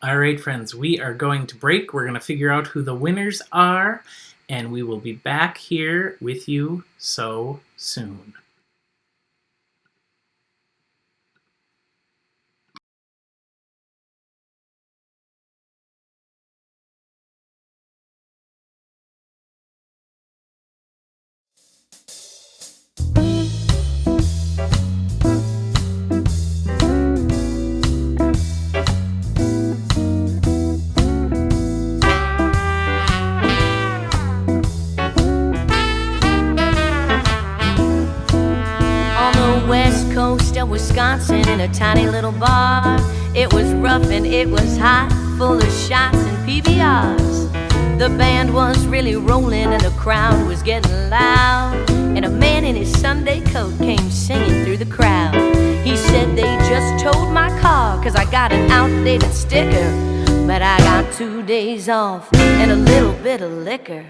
All right, friends, we are going to break. We're going to figure out who the winners are, and we will be back here with you so soon. Coast of Wisconsin in a tiny little bar. It was rough and it was hot, full of shots and PBRs. The band was really rolling and the crowd was getting loud. And a man in his Sunday coat came singing through the crowd. He said they just towed my car 'cause I got an outdated sticker. But I got 2 days off and a little bit of liquor.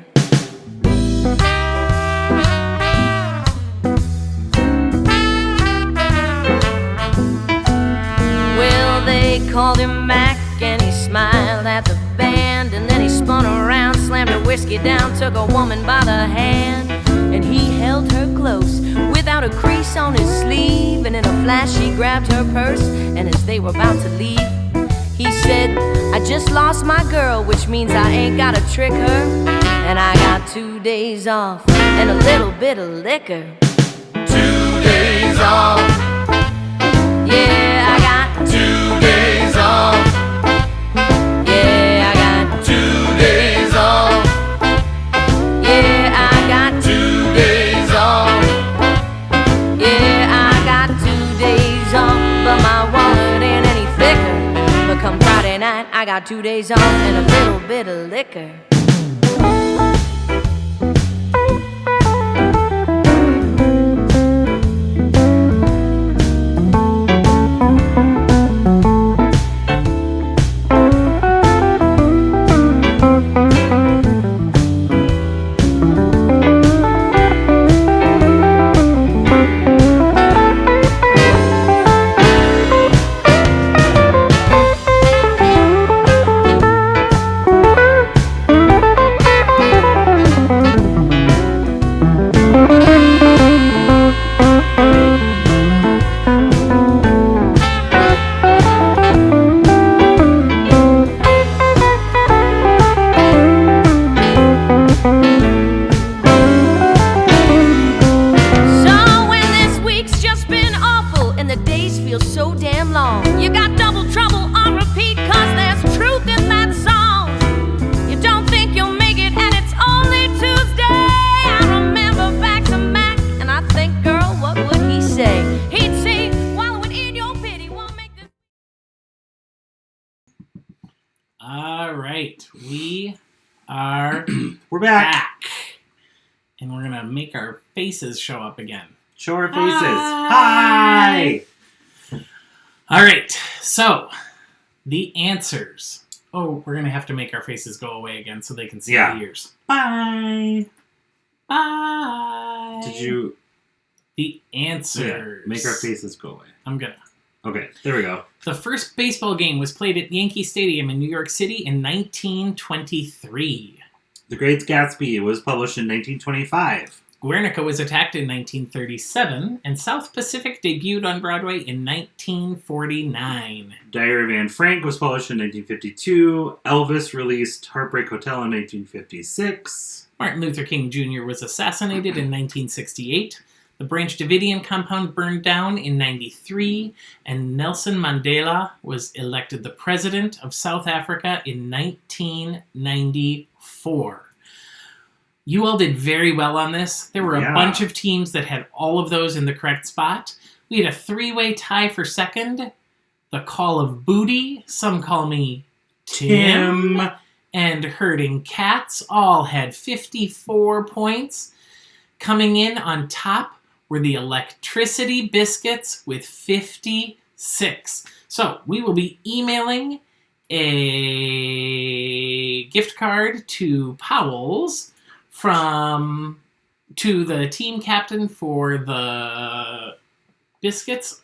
They called him Mac and he smiled at the band. And then he spun around, slammed her whiskey down, took a woman by the hand. And he held her close without a crease on his sleeve. And in a flash he grabbed her purse, and as they were about to leave, he said, I just lost my girl, which means I ain't gotta trick her. And I got 2 days off and a little bit of liquor. 2 days off. Yeah, I got 2 days off. Yeah, I got 2 days off. Yeah, I got 2 days off. Yeah, I got 2 days off, but my wallet ain't any thicker. But come Friday night, I got 2 days off and a little bit of liquor. We're back. And we're going to make our faces show up again. Show our faces. Hi! All right. So, the answers. Oh, we're going to have to make our faces go away again so they can see the ears. Bye. Bye. Did you... The answers. Yeah, make our faces go away. I'm going to. Okay, there we go. The first baseball game was played at Yankee Stadium in New York City in 1923. The Great Gatsby was published in 1925. Guernica was attacked in 1937, and South Pacific debuted on Broadway in 1949. Diary of Anne Frank was published in 1952. Elvis released Heartbreak Hotel in 1956. Martin Luther King Jr. was assassinated in 1968. The Branch Davidian compound burned down in 93, and Nelson Mandela was elected the president of South Africa in 1994. You all did very well on this. There were a bunch of teams that had all of those in the correct spot. We had a 3-way tie for second. The Call of Booty, some call me Tim, and Herding Cats all had 54 points. Coming in on top were the Electricity Biscuits with 56. So we will be emailing a gift card to Powell's to the team captain for the Biscuits.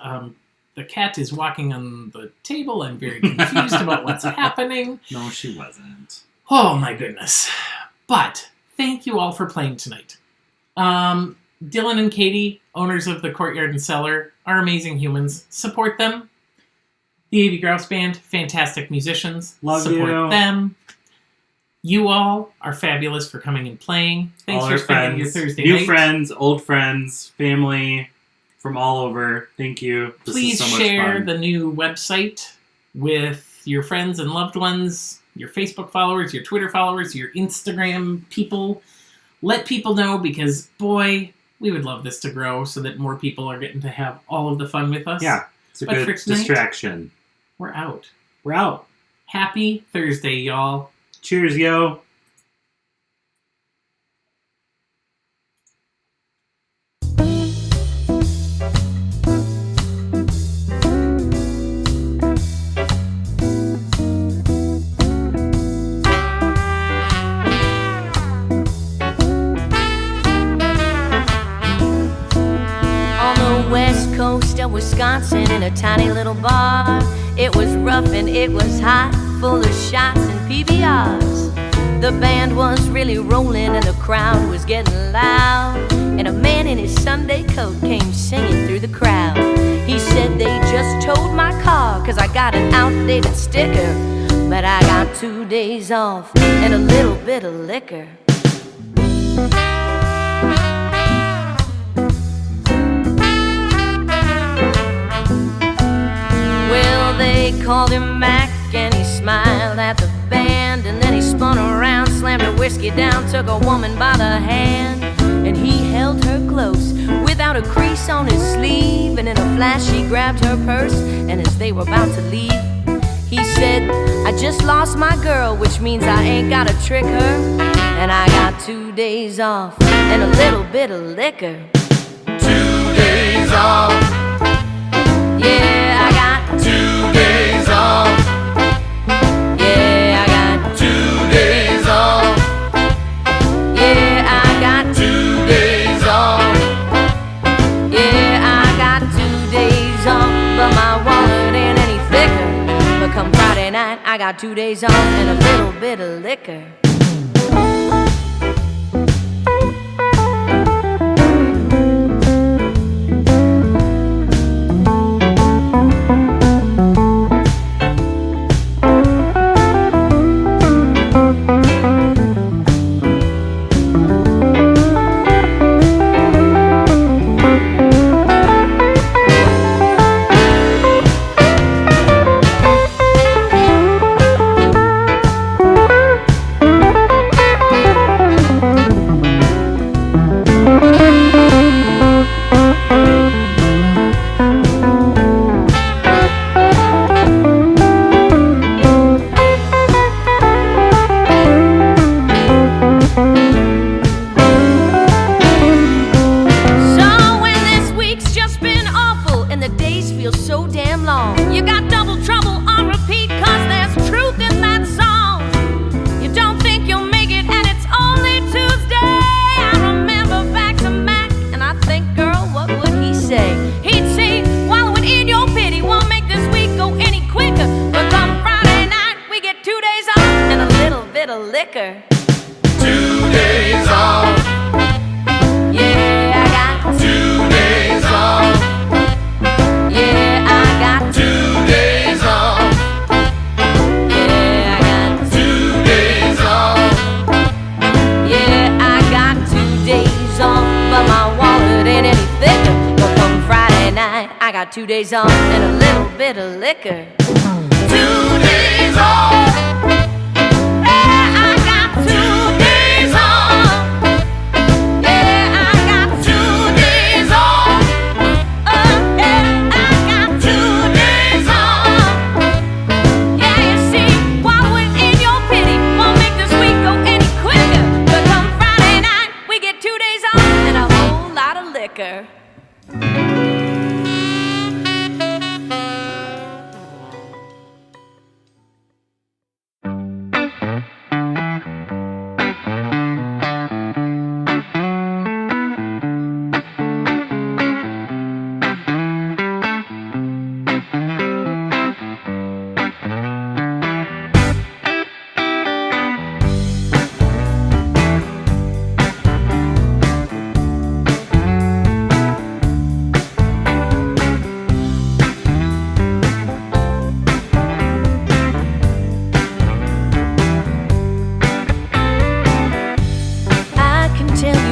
The cat is walking on the table. I'm very confused about what's happening. No, she wasn't. Oh my goodness. But thank you all for playing tonight. Dylan and Katie, owners of the Courtyard and Cellar, are amazing humans. Support them. The A.V. Grouse Band, fantastic musicians. Love Support you. them. You all are fabulous for coming and playing. Thanks All for our spending friends, your Thursday new night. friends, old friends, family from all over. Thank you. This Please is so much share fun. the new website with your friends and loved ones, your Facebook followers, your Twitter followers, your Instagram people. Let people know because, boy, we would love this to grow so that more people are getting to have all of the fun with us. Yeah, it's a But good for tonight- distraction. We're out. We're out. Happy Thursday, y'all. Cheers, yo. On the west coast of Wisconsin in a tiny little bar. It was rough and it was hot, full of shots and PBRs. The band was really rolling and the crowd was getting loud. And a man in his Sunday coat came singing through the crowd. He said they just towed my car 'cause I got an outdated sticker. But I got 2 days off and a little bit of liquor. Well, they called him Mac and he smiled at the band. And then he spun around, slammed her whiskey down, took a woman by the hand. And he held her close, without a crease on his sleeve. And in a flash he grabbed her purse, and as they were about to leave, he said, I just lost my girl, which means I ain't gotta trick her. And I got 2 days off and a little bit of liquor. 2 days off. Yeah, I got 2 days off. Yeah, I got 2 days off. Yeah, I got 2 days off. Yeah, I got 2 days off, but my wallet ain't any thicker. But come Friday night, I got 2 days off and a little bit of liquor. liquor. 2 days off. Yeah, I got 2 days off. Yeah, I got 2 days off. Yeah, I got 2 days off. Yeah, I got 2 days off, but my wallet ain't any thicker. But come Friday night, I got 2 days off and a little bit of liquor. 2 days off. Yeah, I got 2 days off. Yeah, I got 2 days off. Yeah, I got 2 days off. Yeah, you see, wallowing in your pity won't make this week go any quicker. But come Friday night, we get 2 days off and a whole lot of liquor. tell you